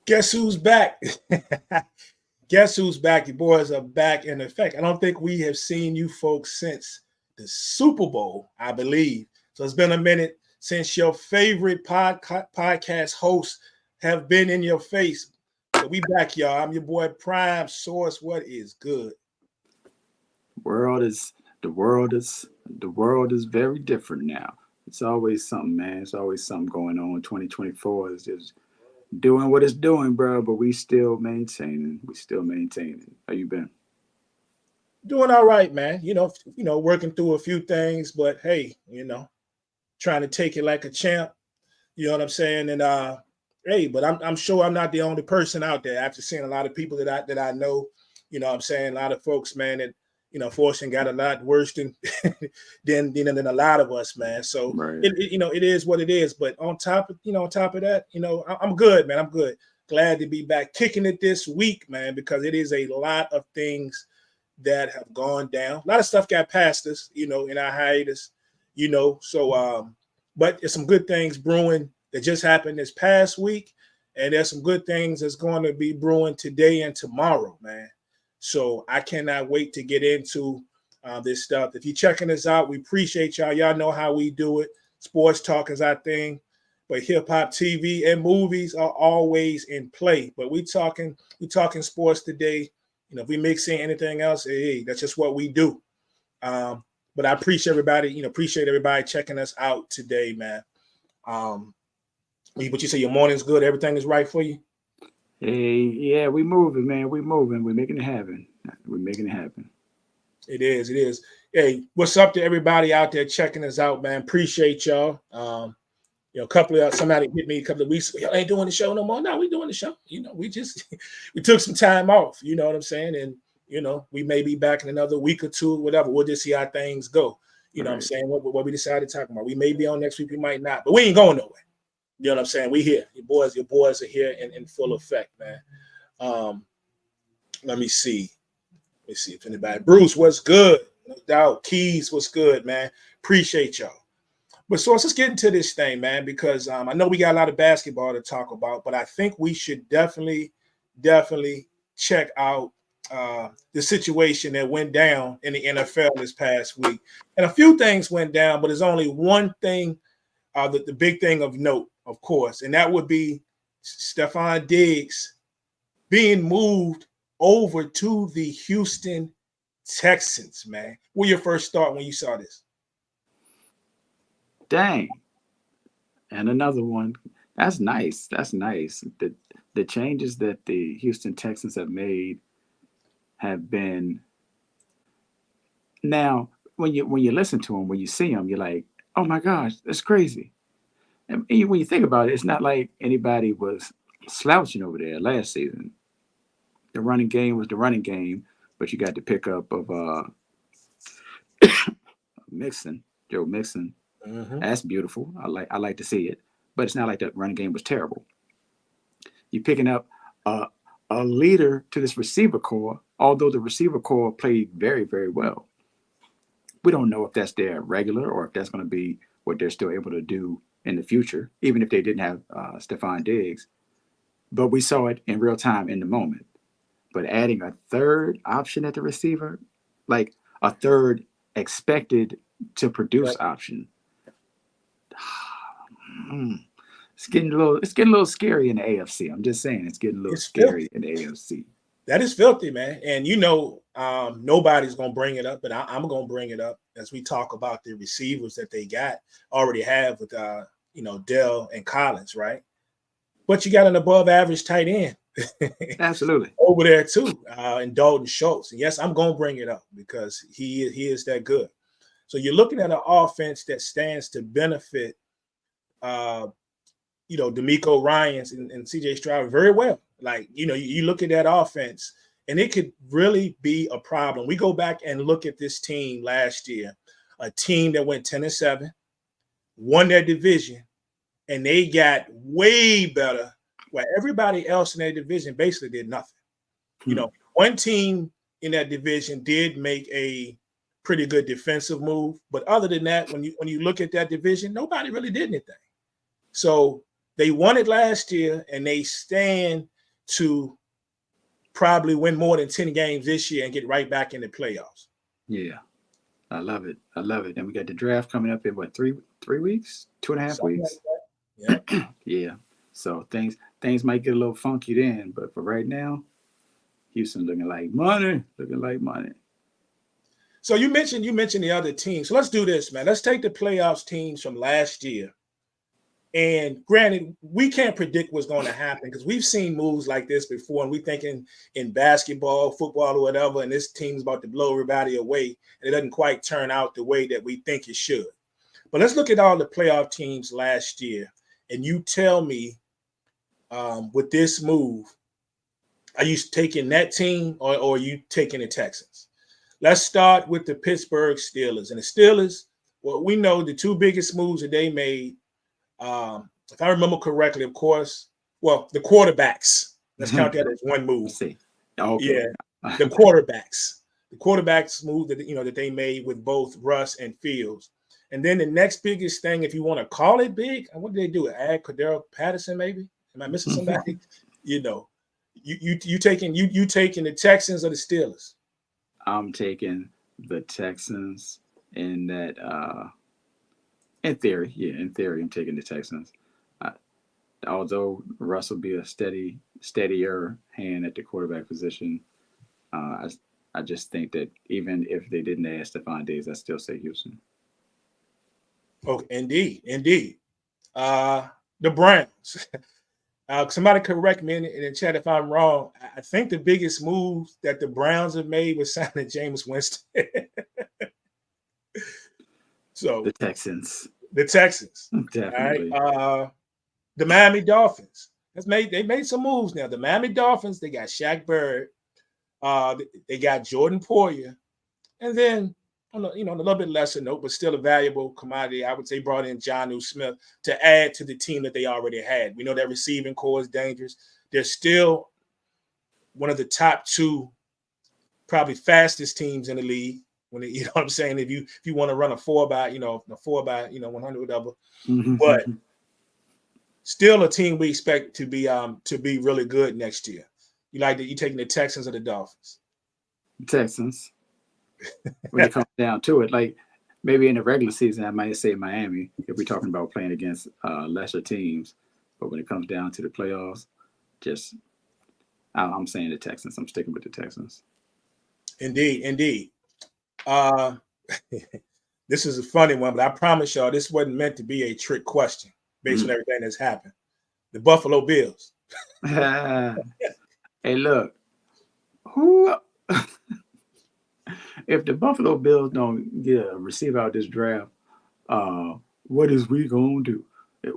Guess who's back? Guess who's back? Your boys are back in effect. I don't think we have seen you folks since the Super Bowl, I believe. So it's been a minute since your favorite podcast hosts have been in your face. So we back, y'all. I'm your boy Prime Source. What is good? World is the world is very different now. It's always something, man. It's always something going on. 2024 is just doing what it's doing, bro. But we still maintaining. We still maintaining. How you been? Doing all right, man. Working through a few things, but hey, trying to take it like a champ. You know what I'm saying? And hey, but I'm sure I'm not the only person out there. After seeing a lot of people that I know, what I'm saying, a lot of folks, man, that fortune got a lot worse than than a lot of us, man. So Right. it is what it is. But on top of that, I'm good, man. I'm good. Glad to be back kicking it this week, man, because it is a lot of things that have gone down. A lot of stuff got past us, in our hiatus, So, but there's some good things brewing that just happened this past week, and there's some good things that's going to be brewing today and tomorrow, man. So I cannot wait to get into this stuff. If you're checking us out, we appreciate y'all. Y'all know how we do it. Sports talk is our thing, but hip hop, TV, and movies are always in play. But we talking sports today. If we mix in anything else, hey, that's just what we do. But I appreciate everybody checking us out today, man. What you say, your morning's good, everything is right for you? Hey, yeah, we moving, man. We moving. We're making it happen. We're making it happen. It is. Hey, what's up to everybody out there checking us out, man? Appreciate y'all. A couple of somebody hit me a couple of weeks ago. Y'all ain't doing the show no more. No, we doing the show. We just we took some time off. You know what I'm saying? And we may be back in another week or two, whatever. We'll just see how things go. You know what I'm Right. saying? What we decided to talk about. We may be on next week, we might not, but we ain't going nowhere. You know what I'm saying? We here. Your boys are here in full effect, man. Um, let me see. Let me see if anybody. Bruce, what's good? No doubt. Keys, what's good, man? Appreciate y'all. But so let's just get into this thing, man, because I know we got a lot of basketball to talk about, but I think we should definitely check out the situation that went down in the NFL this past week. And a few things went down, but there's only one thing, the big thing of note, of course, and that would be Stefon Diggs being moved over to the Houston Texans, man. What your first thought when you saw this? Dang. And another one. That's nice. That's nice. The changes that the Houston Texans have made have been now when you listen to them, when you see them, you're like, oh my gosh, that's crazy. And when you think about it, it's not like anybody was slouching over there last season. The running game was the running game, but you got the pickup of Mixon, Joe Mixon. Mm-hmm. That's beautiful. I like to see it, but it's not like the running game was terrible. You're picking up a, a leader to this receiver core, although the receiver core played very, very well. We don't know if that's their regular or if that's going to be what they're still able to do in the future, even if they didn't have Stefon Diggs. But we saw it in real time in the moment. But adding a third option at the receiver, like a third expected to produce Right. option, hmm, it's getting a little scary in the AFC. I'm just saying it's getting a little It's scary filthy. in the AFC. That is filthy, man. And nobody's gonna bring it up, but I'm gonna bring it up as we talk about the receivers that they got already have with Dell and Collins, right? But you got an above average tight end Absolutely. over there too, and Dalton Schultz. And yes, I'm gonna bring it up because he is that good. So you're looking at an offense that stands to benefit uh, D'Amico Ryans and CJ Stroud very well. Like, you look at that offense and it could really be a problem. We go back and look at this team last year, a team that went 10-7, won their division, and they got way better where everybody else in their division basically did nothing. Hmm. One team in that division did make a pretty good defensive move, but other than that, when you look at that division, nobody really did anything. So they won it last year, and they stand. to probably win more than 10 games this year and get right back in the playoffs. Yeah. I love it. I love it. And we got the draft coming up in what, three weeks? 2.5 Something weeks? like that. Yeah. Yeah. So things might get a little funky then, but for right now, Houston looking like money. So you mentioned the other teams. So let's do this, man. Let's take the playoffs teams from last year. And granted, we can't predict what's going to happen because we've seen moves like this before, and we thinking in basketball, football, or whatever, and this team's about to blow everybody away, and it doesn't quite turn out the way that we think it should. But let's look at all the playoff teams last year, and you tell me with this move, are you taking that team or are you taking the Texans? Let's start with the Pittsburgh Steelers. And the Steelers, well, we know the two biggest moves that they made, if I remember correctly, of course, well, the quarterbacks. Let's count that as one move. Let's see. Okay. Yeah, the quarterbacks move that they made with both Russ and Fields. And then the next biggest thing, if you want to call it big, what did they do? Add Cordero Patterson, maybe? Am I missing somebody? You taking the Texans or the Steelers? I'm taking the Texans in that. In theory, I'm taking the Texans. Although Russ will be a steadier hand at the quarterback position, I just think that even if they didn't add Stefon Diggs, I still say Houston. Oh, indeed. The Browns. Somebody correct me in the chat if I'm wrong. I think the biggest move that the Browns have made was signing Jameis Winston. So the Texans. Definitely. All right. The Miami Dolphins. They made some moves now. The Miami Dolphins, they got Shaq Barrett. They got Jordan Poyer. And then on a little bit lesser note, but still a valuable commodity, I would say brought in Jonnu Smith to add to the team that they already had. We know that receiving core is dangerous. They're still one of the top two, probably fastest teams in the league. When you know what I'm saying, if you want to run a 4 by 100 whatever, but still a team we expect to be really good next year. You taking the Texans or the Dolphins? Texans. When it comes down to it, like maybe in the regular season, I might say Miami if we're talking about playing against lesser teams. But when it comes down to the playoffs, I'm saying the Texans. I'm sticking with the Texans. Indeed. This is a funny one, but I promise y'all this wasn't meant to be a trick question based on everything that's happened. The Buffalo Bills. Hey, look, who? If the Buffalo Bills don't get a receiver out this draft, what is we gonna do?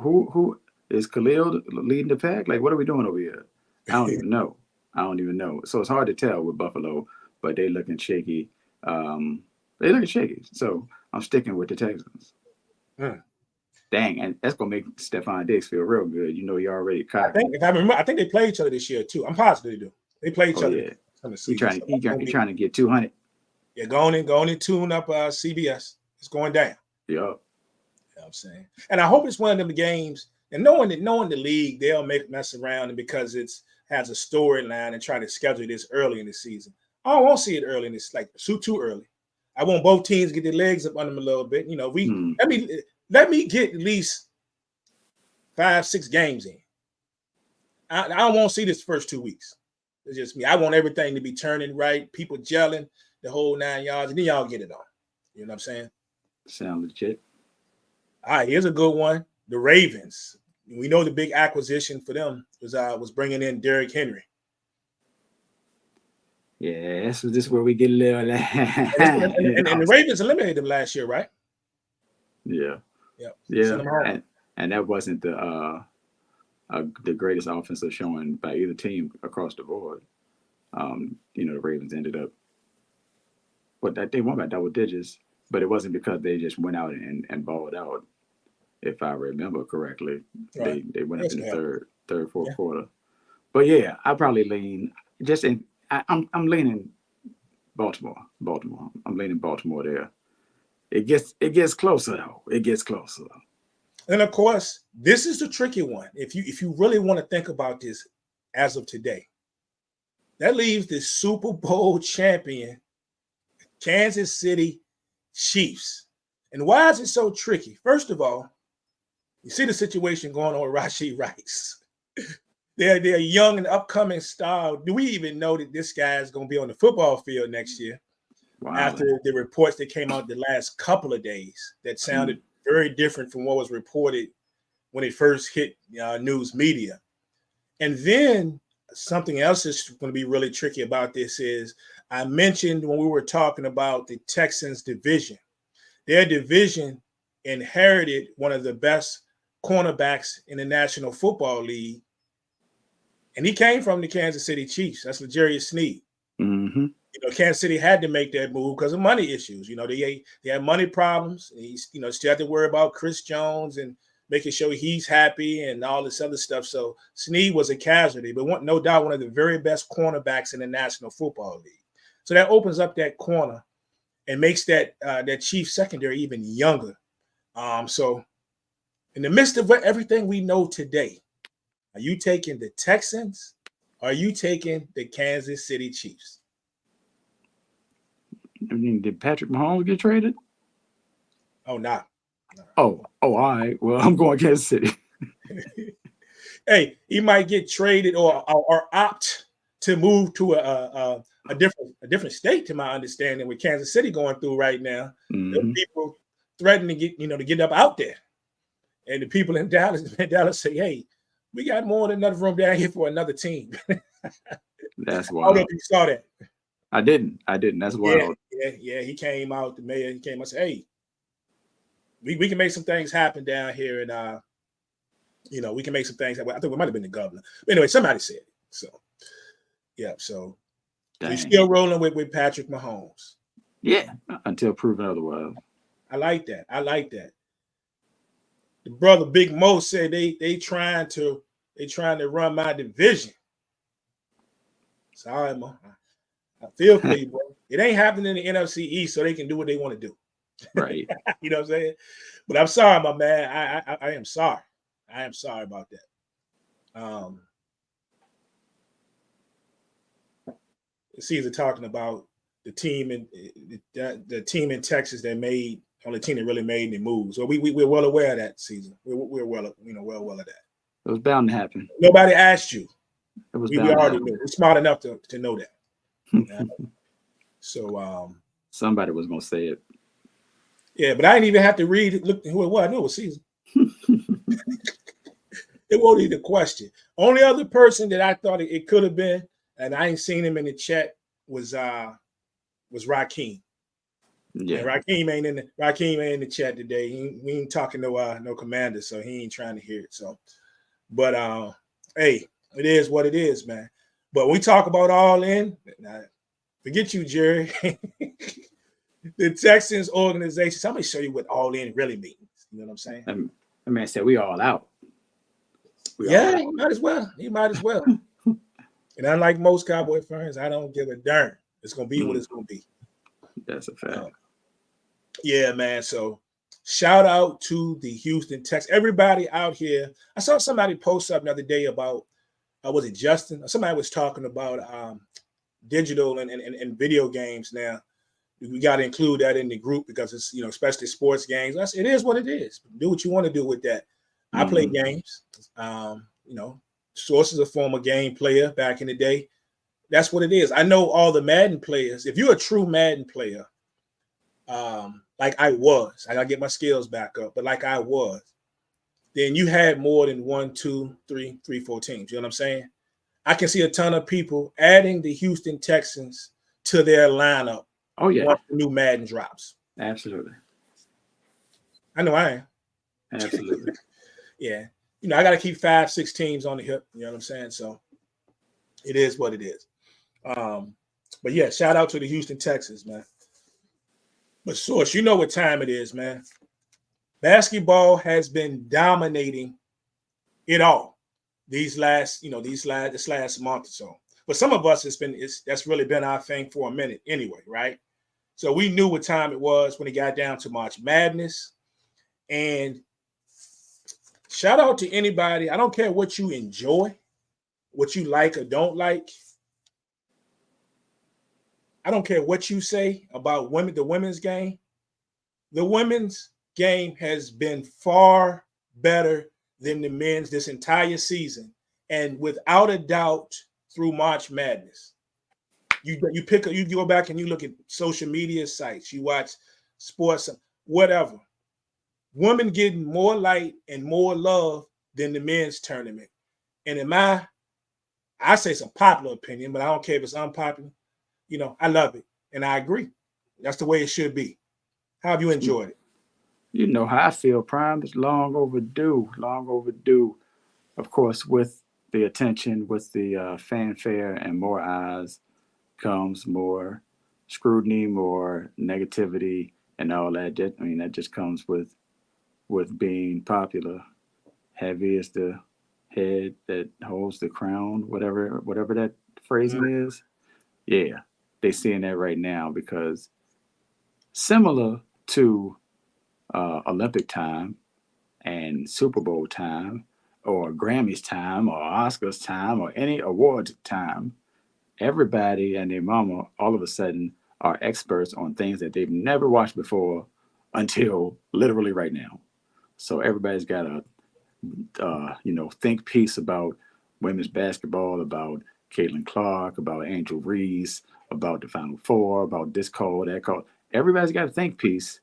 Who is Khalil leading the pack? Like, what are we doing over here? I don't even know. So it's hard to tell with Buffalo, but they're looking shaky. So I'm sticking with the Texans. Dang, and that's gonna make Stefon Diggs feel real good. You know, he already caught. I think they play each other this year too. I'm positive they do. They play each other. Yeah. He's trying to get 200. Yeah, going in, tune up CBS. It's going down. Yep. You know what I'm saying? And I hope it's one of them games. And knowing the league, they'll mess around, and because it has a storyline and try to schedule this early in the season. I won't see it early in this, like too early. I want both teams to get their legs up under them a little bit. You know, let me get at least 5-6 games in. I don't want to see this first 2 weeks. It's just me. I want everything to be turning right, people gelling, the whole 9 yards, and then y'all get it on. You know what I'm saying? Sound legit. All right, here's a good one. The Ravens. We know the big acquisition for them was bringing in Derrick Henry. Yeah, this is where we get a little. and the Ravens eliminated them last year, right? Yeah. And that wasn't the greatest offensive showing by either team across the board. The Ravens ended up, they won by double digits, but it wasn't because they just went out and balled out. If I remember correctly, right. They went up in the third, fourth quarter. But yeah, I probably lean I'm leaning Baltimore. I'm leaning Baltimore there. It gets closer though. And of course, this is the tricky one. If you really want to think about this, as of today. That leaves the Super Bowl champion, Kansas City Chiefs. And why is it so tricky? First of all, you see the situation going on with Rashee Rice. They're a young and upcoming star. Do we even know that this guy is going to be on the football field next year? Wow. After the reports that came out the last couple of days that sounded very different from what was reported when it first hit news media. And then something else is going to be really tricky about this is I mentioned when we were talking about the Texans division. Their division inherited one of the best cornerbacks in the National Football League, and he came from the Kansas City Chiefs. That's L'Jarius Sneed. Mm-hmm. Kansas City had to make that move because of money issues. They had money problems. He's, still had to worry about Chris Jones and making sure he's happy and all this other stuff. So Sneed was a casualty, but no doubt one of the very best cornerbacks in the National Football League. So that opens up that corner and makes that Chiefs secondary even younger. So in the midst of everything we know today, are you taking the Texans or are you taking the Kansas City Chiefs? I mean, did Patrick Mahomes get traded? Oh, nah. Oh, all right. Well, I'm going Kansas City. Hey, he might get traded or opt to move to a different state, to my understanding, with Kansas City going through right now. Mm-hmm. People threaten to get up out there. And the people in Dallas say, hey, we got more than enough room down here for another team. That's wild. I don't know if you saw that. I didn't. That's wild. Yeah. He came out, the mayor, he came and said, hey, we can make some things happen down here. And, we can make some things happen. I think it might have been the governor. But anyway, somebody said it. So, yeah. So we're still rolling with Patrick Mahomes. Yeah, until proven otherwise. I like that. The brother Big Mo said they trying to run my division. Sorry, Mo. I feel for you, bro. It ain't happening in the NFC East, so they can do what they want to do. Right. You know what I'm saying? But I'm sorry, my man. I am sorry. I am sorry about that. Caesar talking about the team in Texas that made only team that really made any moves. So we're well aware of that, Caesar. We're well of that. It was bound to happen. Nobody asked you. It was we already knew. We're smart enough to know that. So somebody was gonna say it. Yeah, but I didn't even have to read it. Look who it was. I knew it was Caesar. It wasn't even a question. Only other person that I thought it could have been, and I ain't seen him in the chat, was Rakeem. Yeah, and Rakeem ain't in the chat today. We ain't talking no commander, so he ain't trying to hear it. So, but hey, it is what it is, man. But when we talk about all in, forget you, Jerry. The Texans organization. So I'm gonna show you what all in really means. You know what I'm saying? That man said we all out. He might as well. And unlike most Cowboy fans, I don't give a darn. It's gonna be what it's gonna be. That's a fact. Yeah, man. So shout out to the Houston Texans. Everybody out here. I saw somebody post something the other day about was it Justin? Somebody was talking about digital and video games now. We got to include that in the group because it's, especially sports games. It is what it is. Do what you want to do with that. I play games. Source is a former game player back in the day. That's what it is. I know all the Madden players. If you're a true Madden player, like I was, I got to get my skills back up, but like I was, then you had more than 1, 2, 3, 4 teams. You know what I'm saying? I can see a ton of people adding the Houston Texans to their lineup. Oh, yeah. Once the new Madden drops. Absolutely. I know I am. Absolutely. Yeah. I got to keep 5, 6 teams on the hip. You know what I'm saying? So it is what it is. But yeah, shout out to the Houston Texans, man. But Source, you know what time it is, man. Basketball has been dominating it all this last month or so. But some of us, that's really been our thing for a minute anyway, right? So we knew what time it was when it got down to March Madness. And shout out to anybody. I don't care what you enjoy what you like or don't like. I don't care what you say about the women's game. The women's game has been far better than the men's this entire season, and without a doubt, through March Madness. You go back and you look at social media sites, you watch sports, whatever. Women getting more light and more love than the men's tournament. And I say it's a popular opinion, but I don't care if it's unpopular. I love it, and I agree. That's the way it should be. How have you enjoyed it? You know how I feel, Prime. It's long overdue, long overdue. Of course, with the attention, with the fanfare and more eyes comes more scrutiny, more negativity, and all that. That just comes with being popular. Heavy is the head that holds the crown, whatever that phrasing is. Yeah, they seeing that right now because similar to Olympic time and Super Bowl time or Grammys time or Oscars time or any awards time, everybody and their mama all of a sudden are experts on things that they've never watched before until literally right now. So everybody's got a think piece about women's basketball, about Caitlin Clark, about Angel Reese, about the Final Four, about this call, that call. Everybody's got a think piece,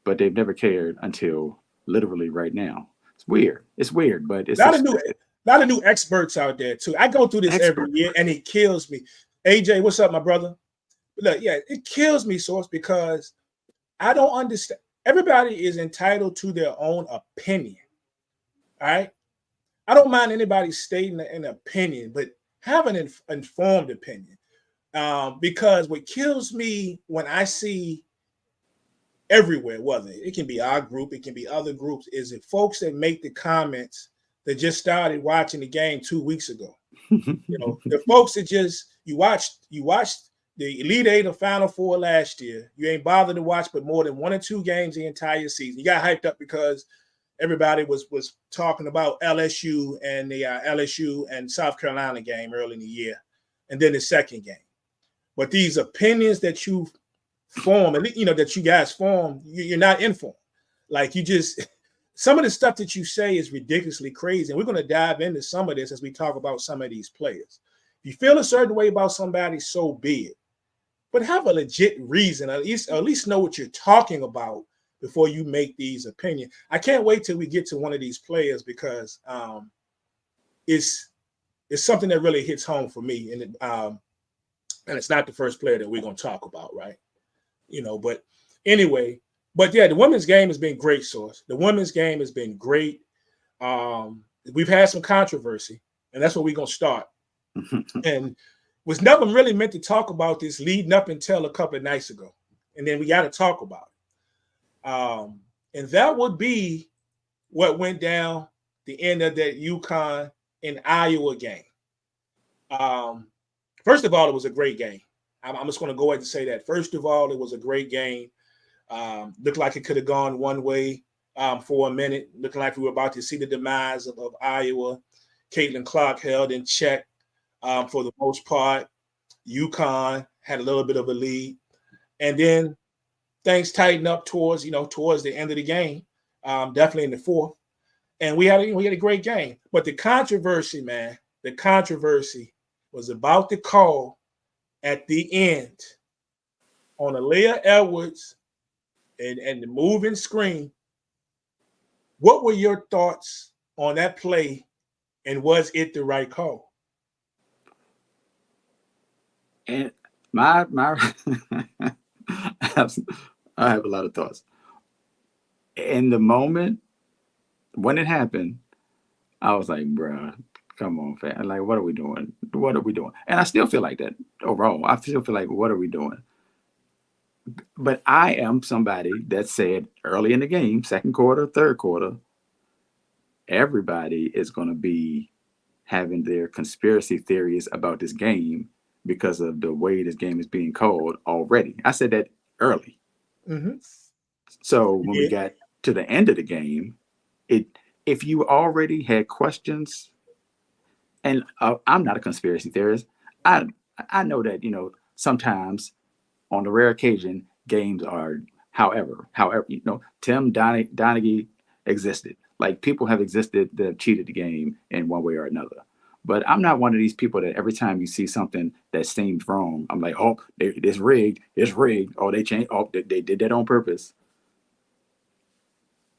but they've never cared until literally right now. It's weird, but it's A lot of new experts out there too. I go through this every year, and it kills me. AJ, what's up, my brother? Look, yeah, it kills me, Source, because I don't understand. Everybody is entitled to their own opinion. All right. I don't mind anybody stating an opinion, but have an informed opinion. Because what kills me when I see everywhere, whether it can be our group, it can be other groups, is it folks that make the comments that just started watching the game 2 weeks ago. The folks that you watched the Elite Eight or Final Four last year. You ain't bothered to watch but more than 1 or 2 games the entire season. You got hyped up because everybody was talking about LSU and the LSU and South Carolina game early in the year, and then the second game. But these opinions that you form, and that you guys form, you're not informed. Like some of the stuff that you say is ridiculously crazy, and we're going to dive into some of this as we talk about some of these players. If you feel a certain way about somebody, so be it. But have a legit reason, at least know what you're talking about before you make these opinions. I can't wait till we get to one of these players because it's something that really hits home for me, and it's not the first player that we're going to talk about, right? But anyway, the women's game has been great, Source. The women's game has been great. We've had some controversy, and that's where we're going to start. And was never really meant to talk about this leading up until a couple of nights ago. And then we got to talk about it. And that would be what went down the end of that Uconn and Iowa game. First of all, it was a great game. I'm just going to go ahead and say that. First of all, it was a great game. Looked like it could have gone one way for a minute. Looking like we were about to see the demise of Iowa. Caitlin Clark held in check for the most part. Uconn had a little bit of a lead. And then things tightened up towards the end of the game, definitely in the fourth. And we had a great game. But the controversy was about the call at the end on Aaliyah Edwards and the moving screen. What were your thoughts on that play, and was it the right call? And my I have a lot of thoughts. In the moment when it happened, I was like, bruh, come on, fam. Like, what are we doing? What are we doing? And I still feel like that overall. I still feel like, what are we doing? But I am somebody that said early in the game, second quarter, third quarter, everybody is going to be having their conspiracy theories about this game because of the way this game is being called already. I said that early. Mm-hmm. So when we got to the end of the game, if you already had questions, And I'm not a conspiracy theorist. I I know that sometimes on the rare occasion games are however Tim Donaghy existed. Like people have existed that have cheated the game in one way or another. But I'm not one of these people that every time you see something that seems wrong, I'm like, oh, it's rigged. It's rigged. Oh, they changed. Oh, they did that on purpose.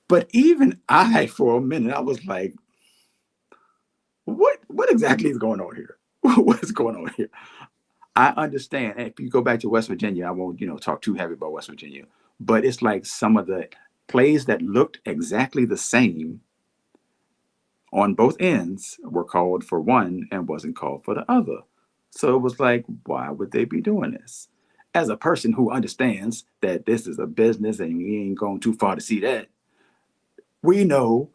But even I, for a minute, I was like, what exactly is going on here? What is going on here? I understand. And if you go back to West Virginia, I won't, talk too heavy about West Virginia, but it's like some of the plays that looked exactly the same on both ends were called for one and wasn't called for the other. So it was like, why would they be doing this? As a person who understands that this is a business and we ain't going too far to see that, we know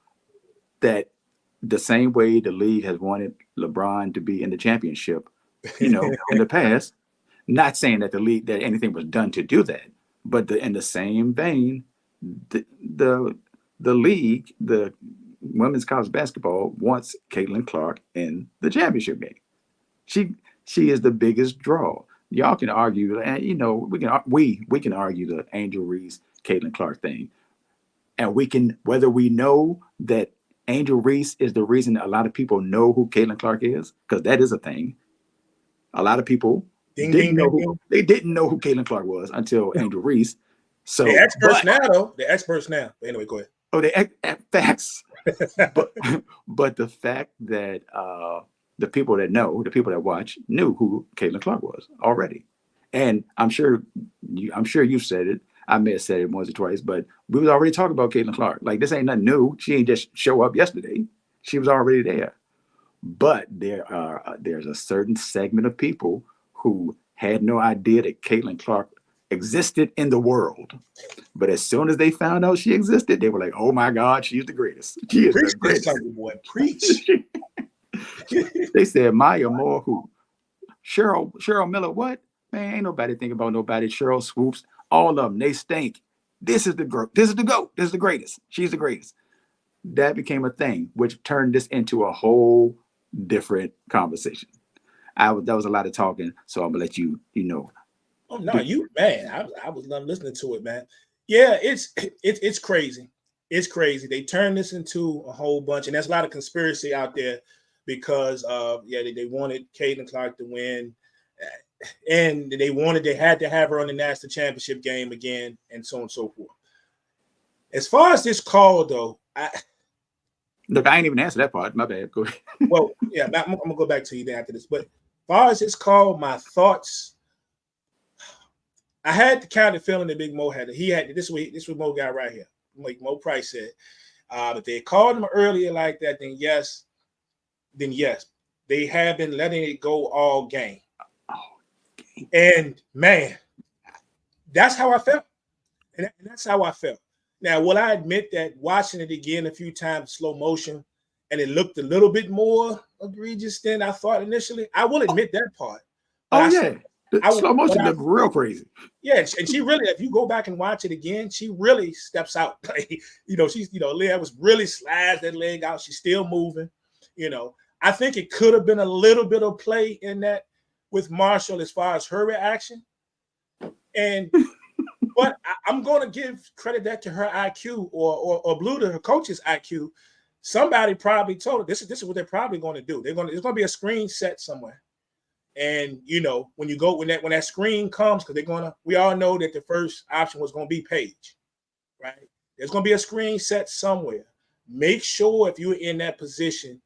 that the same way the league has wanted LeBron to be in the championship, in the past, not saying that the league that anything was done to do that, but in the same vein, the, the the league, the women's college basketball wants Caitlin Clark in the championship game. She she is the biggest draw. Y'all can argue, and we can argue the Angel Reese Caitlin Clark thing, and we can whether we know that Angel Reese is the reason a lot of people know who Caitlin Clark is, because that is a thing. A lot of people Ding, didn't ding, know ding, who ding. they didn't know who Caitlin Clark was until Angel Reese. They're So, experts now, though. They're experts now. But anyway, go they facts. ahead. But but the fact that the people that know, the people that watch, knew who Caitlin Clark was already, and I'm sure you said it. I may have said it once or twice, but we was already talking about Caitlin Clark. Like this ain't nothing new. She ain't just show up yesterday. She was already there. But there's a certain segment of people who had no idea that Caitlin Clark existed in the world. But as soon as they found out she existed, they were like, "Oh my God, she's the greatest. She is the Preach this greatest." Sunday, boy. Preach. They said Maya Moore, who Cheryl Miller, what man? Ain't nobody thinking about nobody. Cheryl Swoops, all of them, they stink. This is the GOAT. This is the GOAT. This is the greatest. She's the greatest. That became a thing, which turned this into a whole different conversation. That was a lot of talking, so I'm gonna let you. Oh no, you man. I was not listening to it, man. Yeah, it's crazy. It's crazy. They turned this into a whole bunch, and there's a lot of conspiracy out there because they wanted Caitlin Clark to win, and they had to have her on the national championship game again, and so on and so forth. As far as this call, though, Look, I ain't even answered that part. My bad. Go ahead. well, yeah, I'm gonna go back to you then after this. But as far as this call, my thoughts, I had the kind of feeling that Big Mo had. He had this week. This was Mo guy right here. Like Mo Price said, if they called him earlier like that, then yes, they have been letting it go all game. And man, that's how I felt, and that's how I felt. Now, will I admit that watching it again a few times, slow motion, and it looked a little bit more egregious than I thought initially? I will admit that part. But Oh yeah, the I slow but motion I looked real crazy. yeah, and she really, if you go back and watch it again, she really steps out. Like, she's, Leah was really slashed that leg out. She's still moving. I think it could have been a little bit of play in that with Marshall as far as her reaction. And but I'm going to give credit that to her IQ or Blue to her coach's IQ. Somebody probably told her this is what they're probably going to do. There's going to be a screen set somewhere. And when that screen comes, because we all know that the first option was going to be Paige, right? There's going to be a screen set somewhere. Make sure if you're in that position,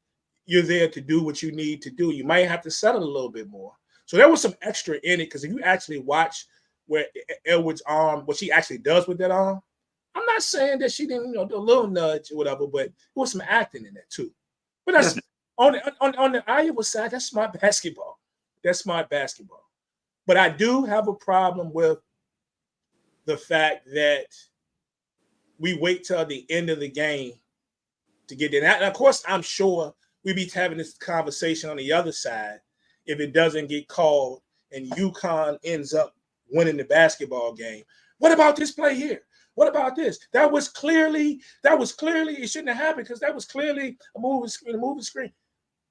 you're there to do what you need to do. You might have to settle a little bit more. So there was some extra in it, because if you actually watch where Edwards' arm, what she actually does with that arm, I'm not saying that she didn't, do a little nudge or whatever, but there was some acting in that too. But that's Definitely. on the Iowa side. That's smart basketball. That's smart basketball. But I do have a problem with the fact that we wait till the end of the game to get there. And of course, I'm sure we be having this conversation on the other side if it doesn't get called and UConn ends up winning the basketball game. What about this play here? What about this? That was clearly it shouldn't have happened, because that was clearly a moving screen.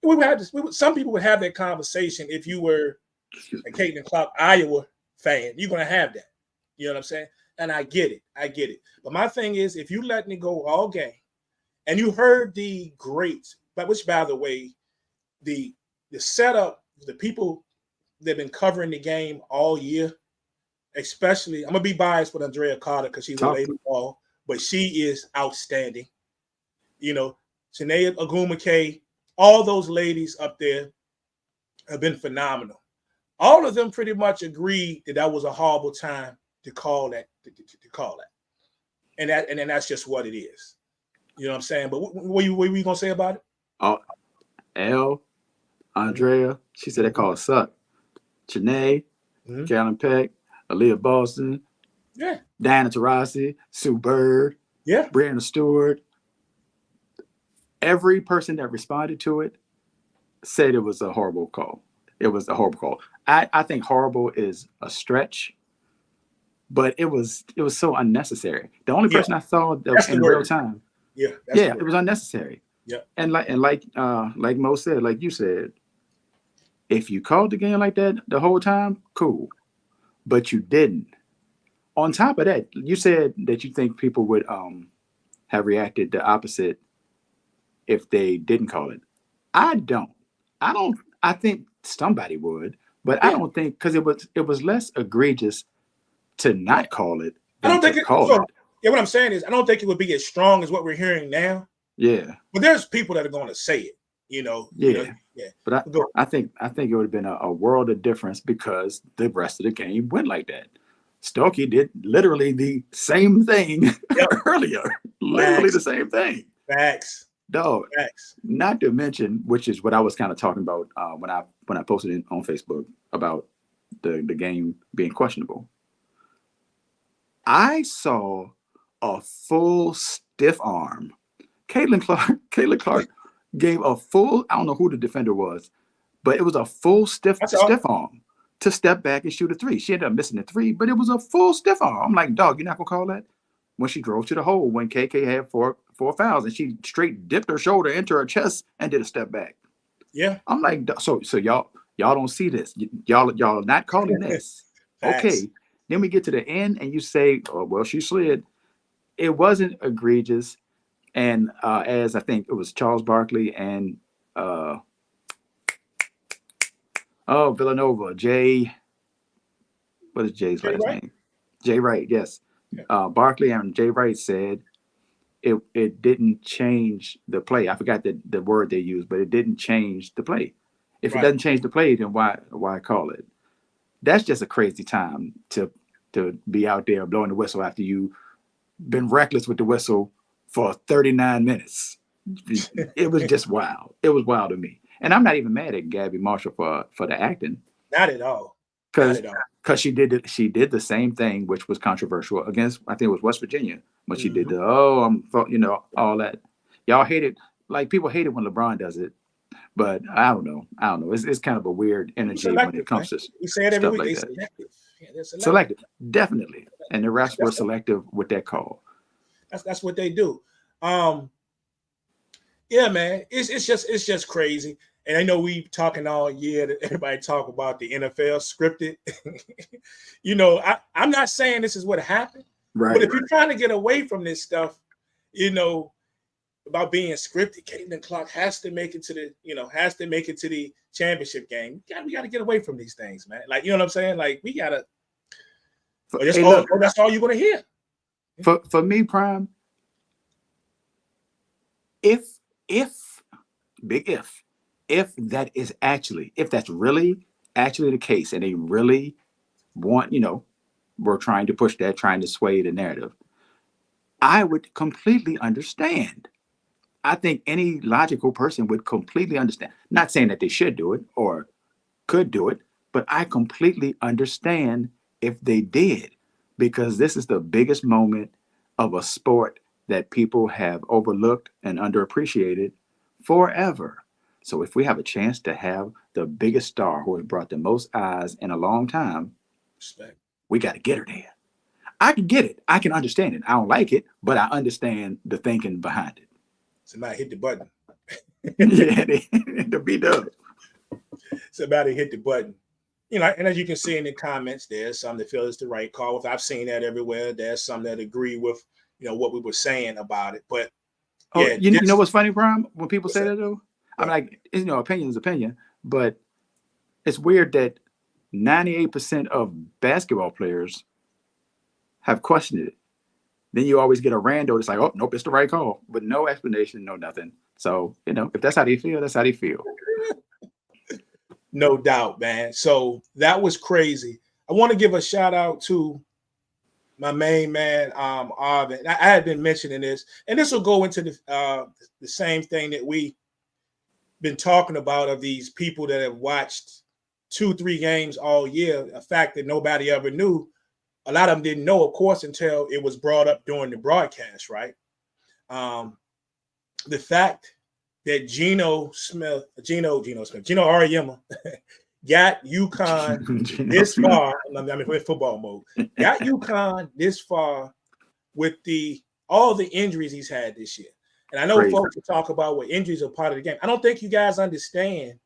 We would have this. Some people would have that conversation if you were a Caitlin Clark, Iowa fan. You're gonna have that. You know what I'm saying? And I get it. I get it. But my thing is, if you letting it go all game, and you heard the greats, but which by the way, the setup, the people that've been covering the game all year, especially, I'm gonna be biased with Andrea Carter because she's a lady ball, but she is outstanding. You know, Sinead Agumake, all those ladies up there have been phenomenal. All of them pretty much agreed that was a horrible time to call that, to call that. And then that's just what it is. You know what I'm saying? But what were you gonna say about it? Andrea, she said they call it suck. Janae, Carolyn Peck, Aaliyah Boston, Diana Taurasi, Sue Bird, Brianna Stewart. Every person that responded to it said it was a horrible call. It was a horrible call. I think horrible is a stretch, but it was so unnecessary. The only person I saw that in real time, it was unnecessary. Yeah, and like Mo said, like you said, if you called the game like that the whole time, cool, but you didn't. On top of that, you said that you think people would have reacted the opposite if they didn't call it. I don't. I think somebody would, but I don't think, because it was less egregious to not call it. I don't think Yeah, what I'm saying is, I don't think it would be as strong as what we're hearing now. Yeah, but there's people that are going to say it. You know. But I think it would have been a world of difference because the rest of the game went like that. Stokey did literally the same thing earlier. Literally the same thing. Facts. Dog. Facts. Not to mention, which is what I was kind of talking about when I posted it on Facebook about the game being questionable. I saw a full stiff arm. Caitlin Clark gave a full, I don't know who the defender was, but it was a full stiff arm to step back and shoot a three. She ended up missing the three, but it was a full stiff arm. I'm like, dog, you're not gonna call that? When she drove to the hole, when KK had four fouls, and she straight dipped her shoulder into her chest and did a step back. Yeah, I'm like, so y'all don't see this. Y'all not calling this. Okay. Then we get to the end, and you say, oh, well, she slid. It wasn't egregious, and as I think it was Charles Barkley and Villanova, Jay. What is Jay's last name? Jay Wright. Yes. Barkley and Jay Wright said it didn't change the play. I forgot the word they used, but it didn't change the play. If it doesn't change the play, then why call it? That's just a crazy time to be out there blowing the whistle after you've been reckless with the whistle for 39 minutes. It was just wild. It was wild to me. And I'm not even mad at Gabby Marshall for the acting. Not at all. Because she did the same thing, which was controversial against, I think it was West Virginia, when she did all that. Y'all hate it. Like, people hate it when LeBron does it, but I don't know. It's kind of a weird energy when it comes to we say it every week. Like selective. Yeah, selective, definitely. And the refs were selective with that call. That's what they do. Yeah, man, it's just crazy. And I know we talking all year that everybody talk about the NFL scripted. You know, I'm not saying this is what happened, right? But if you're trying to get away from this stuff, you know, about being scripted, Caitlin Clark has to make it to the championship game. We got to get away from these things, man. Like, you know what I'm saying? Like, we gotta. That's all you're gonna hear. For me, Prime. If that's really actually the case, and they really want, we're trying to push that, trying to sway the narrative, I would completely understand. I think any logical person would completely understand. Not saying that they should do it or could do it, but I completely understand if they did, because this is the biggest moment of a sport that people have overlooked and underappreciated forever. So if we have a chance to have the biggest star who has brought the most eyes in a long time, we got to get her there. I can get it. I can understand it. I don't like it, but I understand the thinking behind it. Somebody hit the button. Yeah, the B-Dub. Somebody hit the button. You know, and as you can see in the comments, there's some that feel it's the right call. I've seen that everywhere. There's some that agree with, what we were saying about it. But Oh, yeah, you know what's funny, Brian? When people say that? that though, I'm like, opinion is opinion, but it's weird that 98% of basketball players have questioned it. Then you always get a rando that's like, oh, nope, it's the right call, but no explanation, no nothing. So, if that's how they feel, that's how they feel. No doubt, man. So that was crazy. I want to give a shout out to my main man, Arvin. I had been mentioning this, and this will go into the same thing that we been talking about of these people that have watched 2-3 games all year, a fact that nobody ever knew. A lot of them didn't know, of course, until it was brought up during the broadcast, right? The fact that Gino Auriemma got UConn this far. I mean, we're in football mode. Got UConn this far with all the injuries he's had this year. And I know folks will talk about what injuries are part of the game. I don't think you guys understand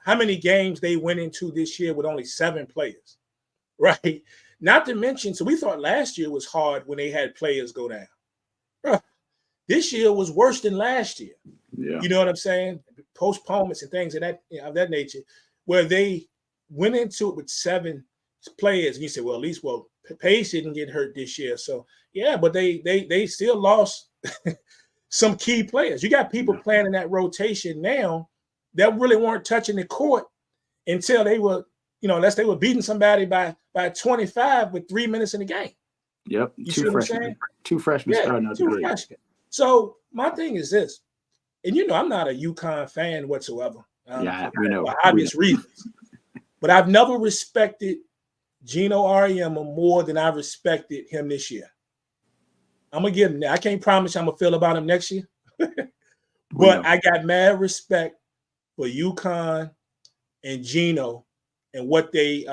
how many games they went into this year with only 7 players, right? Not to mention, so we thought last year was hard when they had players go down. Bruh, this year was worse than last year. Yeah. You know what I'm saying? Postponements and things of that nature, where they went into it with 7 players. And you say, well, at least, Pace didn't get hurt this year. So, yeah, but they still lost some key players. You got people playing in that rotation now that really weren't touching the court until they were, unless they were beating somebody by 25 with 3 minutes in the game. Yep. You see what I'm saying? 2 freshmen starting out the gate. So my thing is this, and I'm not a UConn fan whatsoever. We know. For obvious reasons. But I've never respected Gino Auriemma more than I respected him this year. I'm going to give him that. I can't promise I'm going to feel about him next year. But I got mad respect for UConn and Gino and what they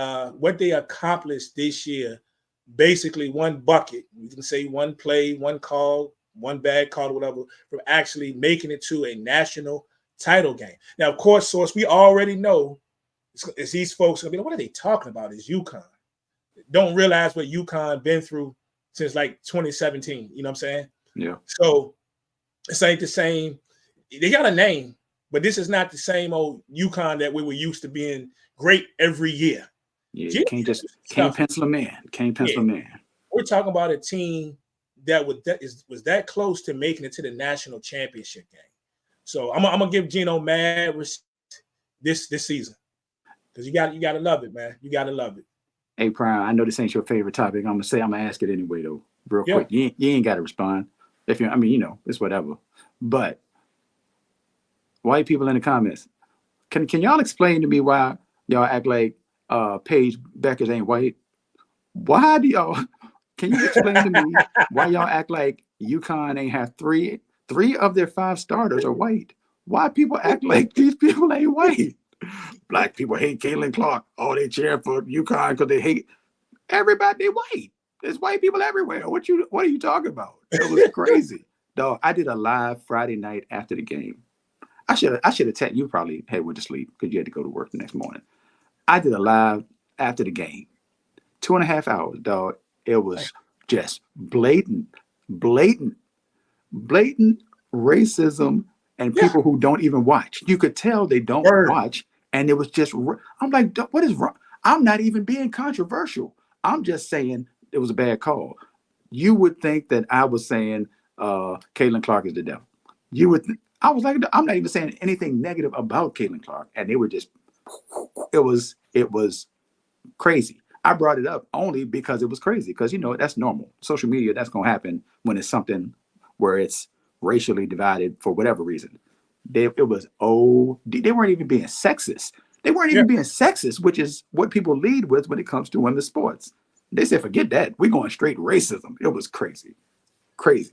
accomplished this year. Basically, one bucket. You can say one play, one call, one bad call, whatever, from actually making it to a national title game. Now, of course, Source, we already know it's these folks going to be like, what are they talking about? Is UConn. Don't realize what UConn been through since like 2017. You know what I'm saying? Yeah. So this ain't the same. They got a name, but this is not the same old UConn that we were used to being great every year. Yeah, you can't pencil them in. Can't pencil them in. We're talking about a team that was that close to making it to the national championship game. So I'm gonna give Gino mad respect this season, because you got to love it, man. You got to love it. Hey, Prime, I know this ain't your favorite topic. I'm gonna ask it anyway though, real quick. You ain't got to respond. If you, it's whatever. But white people in the comments, can y'all explain to me why y'all act like Paige Beckers ain't white? Why do y'all? Can you explain to me why y'all act like UConn ain't have three of their 5 starters are white? Why people act like these people ain't white? Black people hate Caitlin Clark. Oh, they cheer for UConn because they hate everybody. They white. There's white people everywhere. What are you talking about? It was crazy. Dog, I did a live Friday night after the game. I should have texted you. Probably went to sleep because you had to go to work the next morning. I did a live after the game. 2.5 hours, dog. It was just blatant racism and people who don't even watch. You could tell they don't watch. And it was just, I'm like, what is wrong? I'm not even being controversial. I'm just saying it was a bad call. You would think that I was saying Caitlin Clark is the devil. I was like, I'm not even saying anything negative about Caitlin Clark. And they were just, it was crazy. I brought it up only because it was crazy. Because, that's normal. Social media, that's going to happen when it's something where it's racially divided for whatever reason. They weren't even being sexist. They weren't even being sexist, which is what people lead with when it comes to women's sports. They said, forget that. We're going straight racism. It was crazy. Crazy.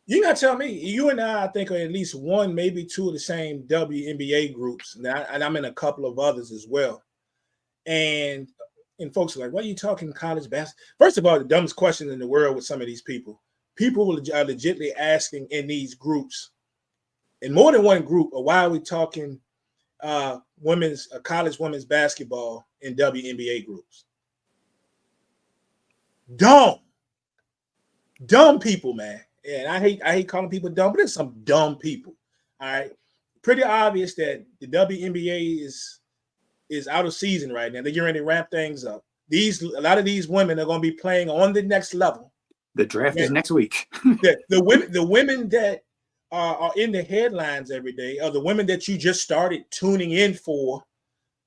You got to tell me, you and I think, are at least one, maybe 2 of the same WNBA groups. And I'm in a couple of others as well. And folks are like, what are you talking college basketball? First of all, the dumbest question in the world with some of these people. People are legitimately asking in these groups, in more than one group, or why are we talking college women's basketball in WNBA groups? Dumb people, man. And I hate calling people dumb, but there's some dumb people. All right. Pretty obvious that the WNBA is out of season right now. They're getting ready to wrap things up. A lot of these women are going to be playing on the next level. The draft is next week. the women that are in the headlines every day are the women that you just started tuning in for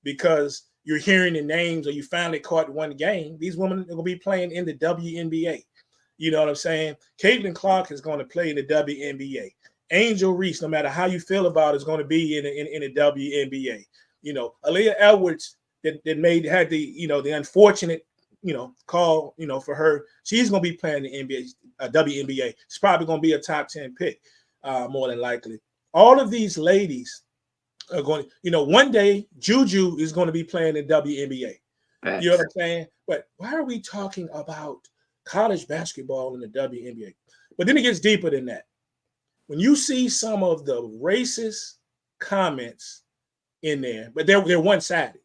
because you're hearing the names or you finally caught one game. These women are going to be playing in the WNBA. You know what I'm saying? Caitlin Clark is going to play in the WNBA. Angel Reese, no matter how you feel about it, is going to be in the WNBA. You know, Aaliyah Edwards that had the unfortunate, call, for her. She's going to be playing the NBA, WNBA. She's probably going to be a top 10 pick, more than likely. All of these ladies are going, one day Juju is going to be playing in WNBA. Thanks. You know what I'm saying? But why are we talking about college basketball in the WNBA? But then it gets deeper than that. When you see some of the racist comments in there, but they're one-sided.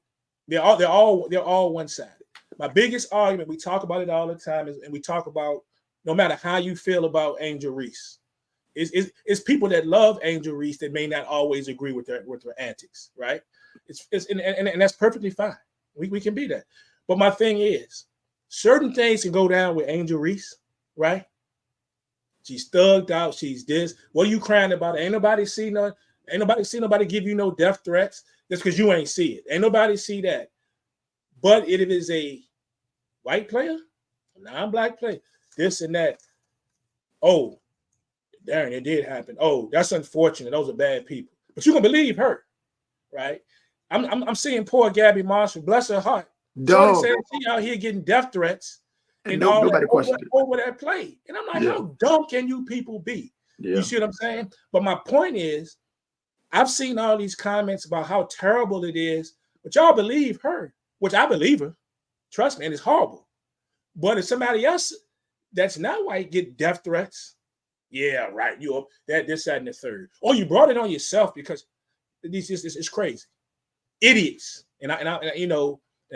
They're all one-sided. My biggest argument, we talk about it all the time, and we talk about no matter how you feel about Angel Reese, it's people that love Angel Reese that may not always agree with her antics, right? And that's perfectly fine. We can be that. But my thing is, certain things can go down with Angel Reese, right? She's thugged out. She's this. What are you crying about? Ain't nobody see nobody give you no death threats just because you ain't see it. Ain't nobody see that. But if it is a white player, a non-black player, this and that. Oh, darn, it did happen. Oh, that's unfortunate. Those are bad people. But you're gonna believe her, right? I'm seeing poor Gabby Marshall, bless her heart. So they say she out here getting death threats. And all that over that play. And I'm like, how dumb can you people be? Yeah. You see what I'm saying? But my point is, I've seen all these comments about how terrible it is, but y'all believe her, which I believe her. Trust me, and it's horrible. But if somebody else that's not white get death threats, yeah, right. You that, this, that, and the third. Or you brought it on yourself because it's crazy. Idiots. And I if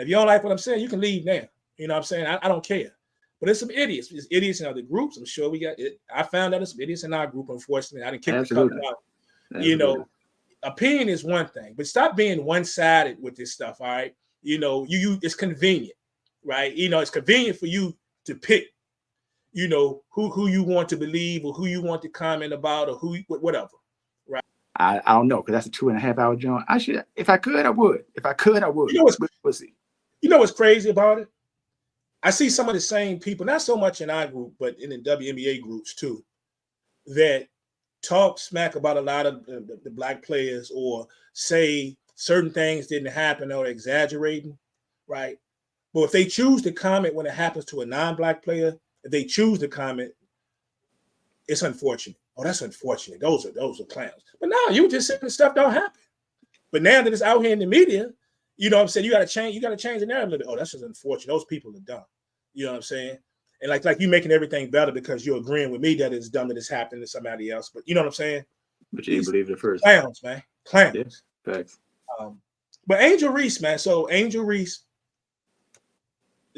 you don't like what I'm saying, you can leave now. You know what I'm saying? I don't care. But there's some idiots. There's idiots in other groups. I'm sure we got it. I found out there's some idiots in our group, unfortunately. I didn't kick the couple out. Absolutely. Opinion is one thing, but stop being one-sided with this stuff, all right? You it's convenient, right? It's convenient for you to pick, who you want to believe or who you want to comment about or whatever, right? I don't know, because that's a 2.5 hour joint. If I could, I would. We'll see. You know what's crazy about it? I see some of the same people, not so much in our group, but in the WNBA groups too, that talk smack about a lot of the black players or say certain things didn't happen or exaggerating, right? But if they choose to comment when it happens to a non-black player, if they choose to comment, it's unfortunate. Oh, that's unfortunate. Those are clowns. But no, you just saying stuff don't happen. But now that it's out here in the media, you know what I'm saying? You got to change the narrative a little bit. Oh, that's just unfortunate. Those people are dumb. You know what I'm saying? And like you making everything better because you're agreeing with me that it's dumb that it's happening to somebody else. But you know what I'm saying? But you didn't believe it at first. Clowns, man. Clowns. Yeah, thanks. But Angel Reese, man. So Angel Reese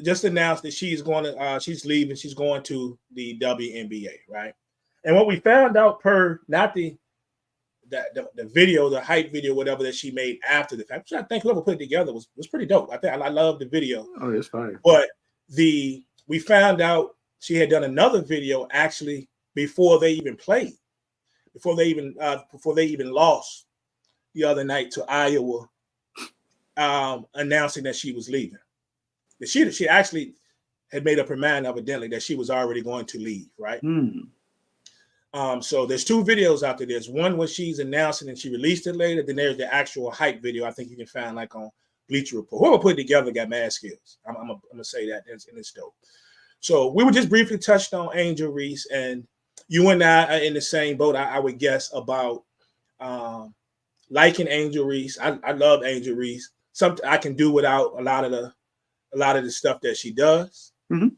just announced that she's leaving. She's going to the WNBA, right? And what we found out per not the video, the hype video, whatever that she made after the fact, which I think whoever put it together was pretty dope. I love the video. Oh, it's fine. But we found out she had done another video actually before they even played, before they even lost the other night to Iowa, announcing that she was leaving. That she actually had made up her mind evidently that she was already going to leave, right? So there's two videos out there. There's one where she's announcing and she released it later. Then there's the actual hype video. I think you can find like on Bleacher Report. Whoever put it together got mad skills. I'm gonna say that, and it's dope. So we were just briefly touched on Angel Reese, and you and I are in the same boat. I would guess about liking Angel Reese. I love Angel Reese. Something I can do without a lot of the stuff that she does. Mm-hmm.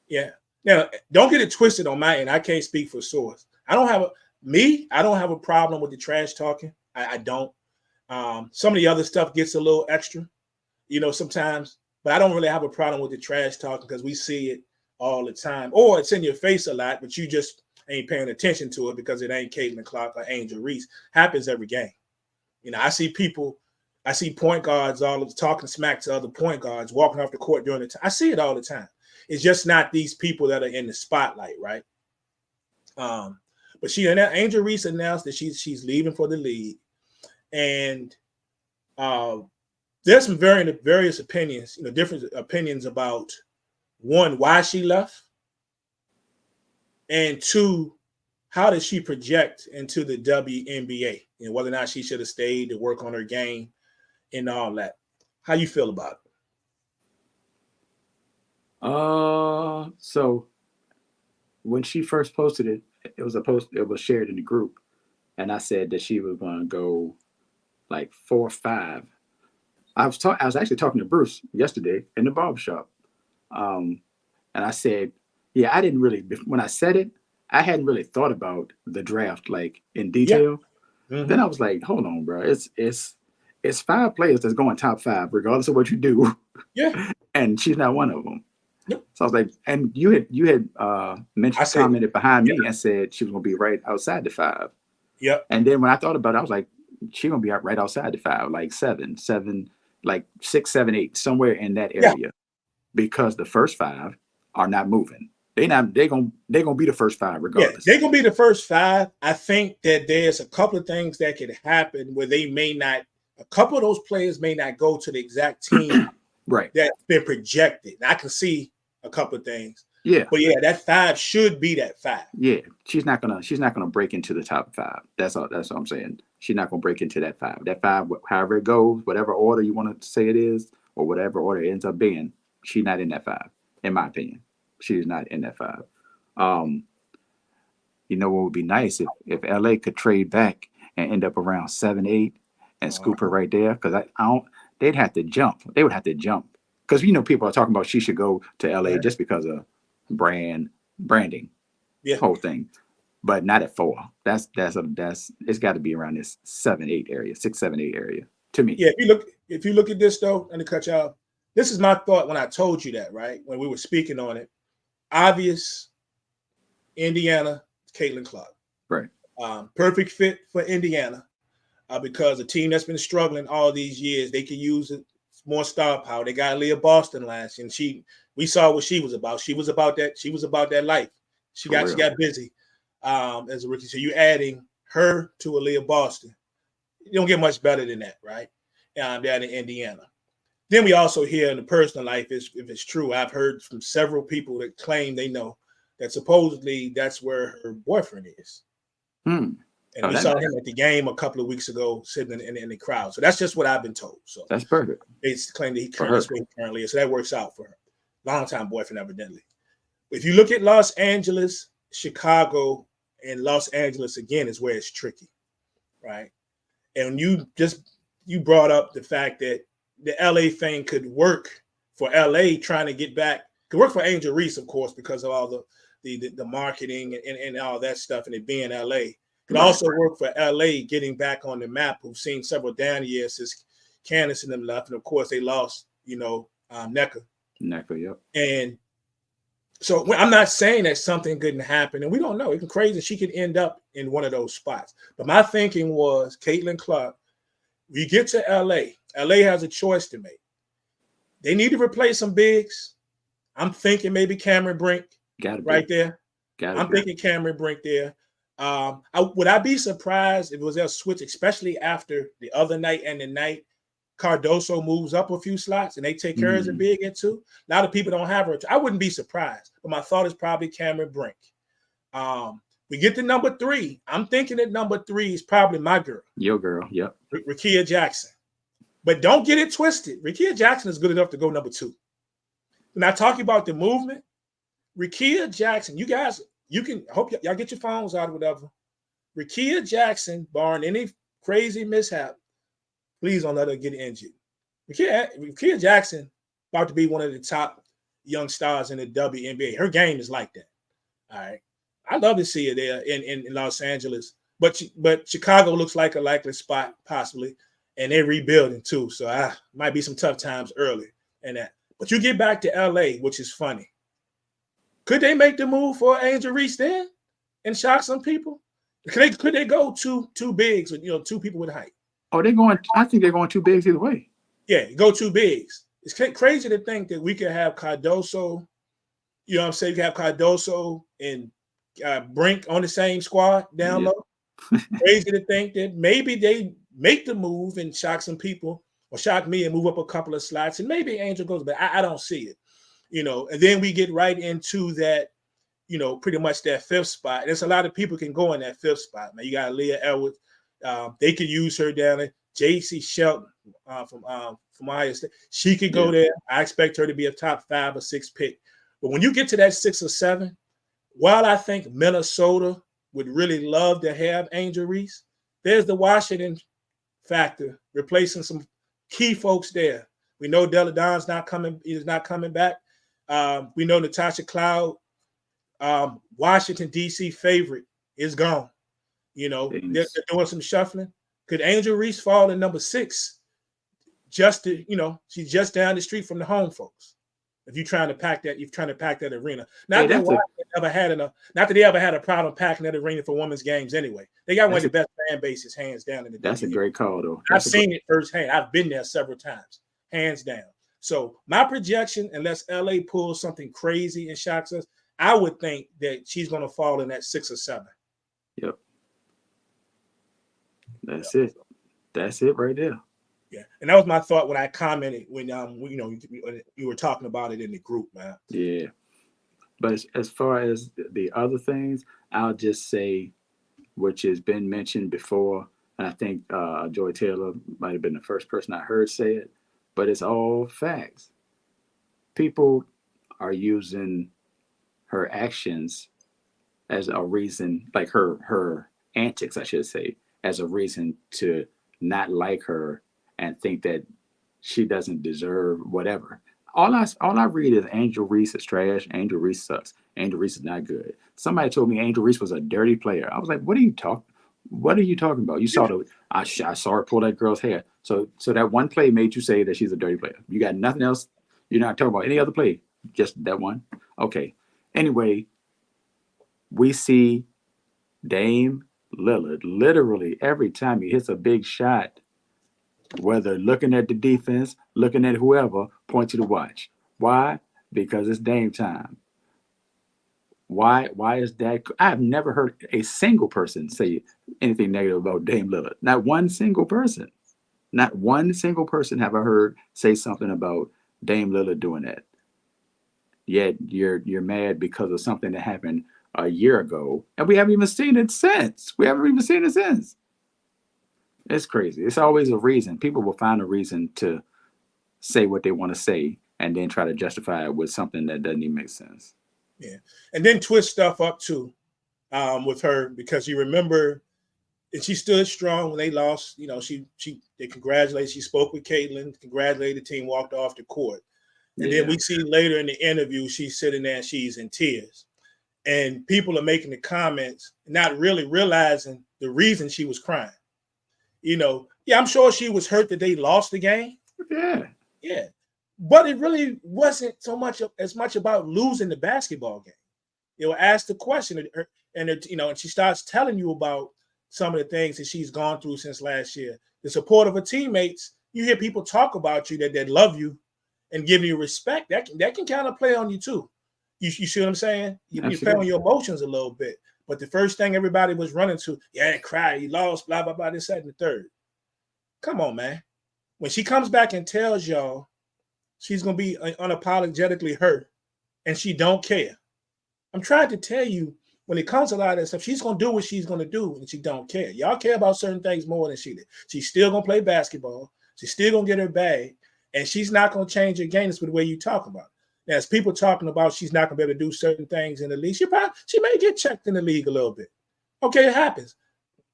Yeah. Now, don't get it twisted on my end. I can't speak for Source. I don't have I don't have a problem with the trash talking. I don't. Some of the other stuff gets a little extra, sometimes, but I don't really have a problem with the trash talking because we see it all the time, or it's in your face a lot, but you just ain't paying attention to it because it ain't Caitlin Clark or Angel Reese. Happens every game. I see point guards all talking smack to other point guards walking off the court during the time. I see it all the time. It's just not these people that are in the spotlight, right? But Angel Reese announced that she's leaving for the league, and there's some various opinions, different opinions about, one, why she left, and two, how does she project into the WNBA, whether or not she should have stayed to work on her game and all that. How you feel about it? So when she first posted it, it was shared in the group, and I said that she was going to go like 4 or 5. I was actually talking to Bruce yesterday in the barbershop, and I said, yeah, I didn't really, when I said it, I hadn't really thought about the draft like in detail. Yeah. Mm-hmm. Then I was like, hold on, bro, it's 5 players that's going top 5 regardless of what you do. Yeah, and she's not one of them. Yep. So I was like, and you had commented behind me and said she was going to be right outside the 5. Yep. And then when I thought about it, I was like, she's going to be right outside the 5, like 7, like 6, 7, 8, somewhere in that area. Yeah. Because the first 5 are not moving. They're gonna be the first 5 regardless. Yeah, they're gonna be the first 5. I think that there's a couple of things that could happen where a couple of those players may not go to the exact team right that's been projected. I can see a couple of things. Yeah. But yeah, that 5 should be that 5. Yeah. She's not gonna break into the top 5. That's all I'm saying. She's not gonna break into that 5. That 5, however it goes, whatever order you want to say it is, or whatever order it ends up being, she's not in that 5, in my opinion. She's not in that 5. What would be nice if LA could trade back and end up around 7, 8 and scoop her right there, because they'd have to jump. They would have to jump because people are talking about she should go to LA just because of branding, whole thing, but not at 4. That's it's got to be around this 7, 8 area, 6, 7, 8 area to me. Yeah, if you look at this though, and to cut you off, this is my thought when I told you that, right? When we were speaking on it. Obvious, Indiana, Caitlin Clark. Right. Perfect fit for Indiana because a team that's been struggling all these years, they could use it more star power. They got Leah Boston last year, and we saw what she was about. She was about that. She was about that life. She got busy as a rookie. So you're adding her to Leah Boston. You don't get much better than that, right? Down in Indiana. Then we also hear in the personal life, if it's true, I've heard from several people that claim they know that supposedly that's where her boyfriend is. And we saw him at the game a couple of weeks ago sitting in the crowd. So that's just what I've been told. So that's perfect. They claim that currently is. So that works out for her. Long-time boyfriend, evidently. If you look at Los Angeles, Chicago, and Los Angeles again is where it's tricky, right? And you brought up the fact that the LA thing could work for LA trying to get back. Could work for Angel Reese, of course, because of all the marketing and all that stuff, and it being LA. Could also work for LA getting back on the map. We've seen several down years since Candace and them left, and of course they lost, Nneka. Nneka, yep. And so I'm not saying that something couldn't happen, and we don't know. It's crazy. She could end up in one of those spots. But my thinking was Caitlin Clark. We get to LA. LA has a choice to make. They need to replace some bigs. I'm thinking maybe Cameron Brink there. I'm thinking Cameron Brink there. Would I be surprised if it was a switch, especially after the other night and the night Cardoso moves up a few slots and they take care of the big at 2? A lot of people don't have her. I wouldn't be surprised, but my thought is probably Cameron Brink. We get to number 3. I'm thinking that number 3 is probably my girl. Your girl, yep. Rickea Jackson. But don't get it twisted. Rickea Jackson is good enough to go number 2. When I talk about the movement, Rickea Jackson, you guys, hope y'all get your phones out or whatever. Rickea Jackson, barring any crazy mishap, please don't let her get injured. Rickea Jackson about to be one of the top young stars in the WNBA. Her game is like that. All right. I'd love to see her there in Los Angeles. But Chicago looks like a likely spot, possibly. And they're rebuilding too. So might be some tough times early in that. But you get back to LA, which is funny. Could they make the move for Angel Reese then and shock some people? Could they go two bigs with two people with height? Oh, they're going. I think they're going two bigs either way. Yeah, go two bigs. It's crazy to think that we could have Cardoso. You know what I'm saying? You can have Cardoso and Brink on the same squad down low. Crazy to think that maybe they make the move and shock some people or shock me and move up a couple of slots, and maybe Angel goes, but I don't see it. And then we get right into that, pretty much that fifth spot. There's a lot of people can go in that fifth spot, man. You got Leah Edwards. They could use her down there. J.C. Shelton from Ohio State. She could go there. I expect her to be a top 5 or 6 pick. But when you get to that 6 or 7, while I think Minnesota would really love to have Angel Reese, there's the Washington factor, replacing some key folks there. We know Della Don's not coming back. We know Natasha Cloud, Washington, D.C. favorite, is gone. They're doing some shuffling. Could Angel Reese fall in number 6? She's just down the street from the home folks. If you're trying to pack that arena. Not that they ever had a problem packing that arena for women's games anyway. They got one of the best fan bases, hands down, in the That's WNBA. a great call, though. I've seen it firsthand. I've been there several times, hands down. So my projection, unless LA pulls something crazy and shocks us, I would think that she's going to fall in that 6 or 7. Yep. That's it. That's it right there. Yeah, and that was my thought when I commented when you were talking about it in the group, man. Yeah, but as far as the other things, I'll just say, which has been mentioned before, and I think Joy Taylor might have been the first person I heard say it, but it's all facts. People are using her actions as a reason, like her antics, I should say, as a reason to not like her and think that she doesn't deserve whatever. All I read is Angel Reese is trash. Angel Reese sucks. Angel Reese is not good. Somebody told me Angel Reese was a dirty player. I was like, what are you talking about? You saw I saw her pull that girl's hair. So that one play made you say that she's a dirty player. You got nothing else. You're not talking about any other play. Just that one. Okay. Anyway, we see Dame Lillard literally every time he hits a big shot, whether looking at the defense, looking at whoever, point you to watch. Why? Because it's Dame time. Why is that? I have never heard a single person say anything negative about Dame Lillard. Not one single person. Not one single person have I heard say something about Dame Lillard doing that. Yet you're mad because of something that happened a year ago, and we haven't even seen it since. It's crazy. It's always a reason. People will find a reason to say what they want to say and then try to justify it with something that doesn't even make sense. Yeah. And then twist stuff up too with her, because you remember, and she stood strong when they lost. They congratulated. She spoke with Caitlin, congratulated the team, walked off the court. And then we see later in the interview, she's sitting there and she's in tears. And people are making the comments, not really realizing the reason she was crying. I'm sure she was hurt that they lost the game. Yeah. But it really wasn't as much about losing the basketball game. Ask the question, and she starts telling you about some of the things that she's gone through since last year. The support of her teammates. You hear people talk about you that love you and give you respect. That can kind of play on you too. You see what I'm saying? You play on your emotions a little bit. But the first thing everybody was running to, cry, you lost, blah, blah, blah, this, that, and the third. Come on, man. When she comes back and tells y'all she's going to be unapologetically hurt and she don't care. I'm trying to tell you, when it comes to a lot of that stuff, she's going to do what she's going to do and she don't care. Y'all care about certain things more than she did. She's still going to play basketball. She's still going to get her bag. And she's not going to change her game with the way you talk about it. Now, as people talking about she's not going to be able to do certain things in the league, she may get checked in the league a little bit. Okay, it happens.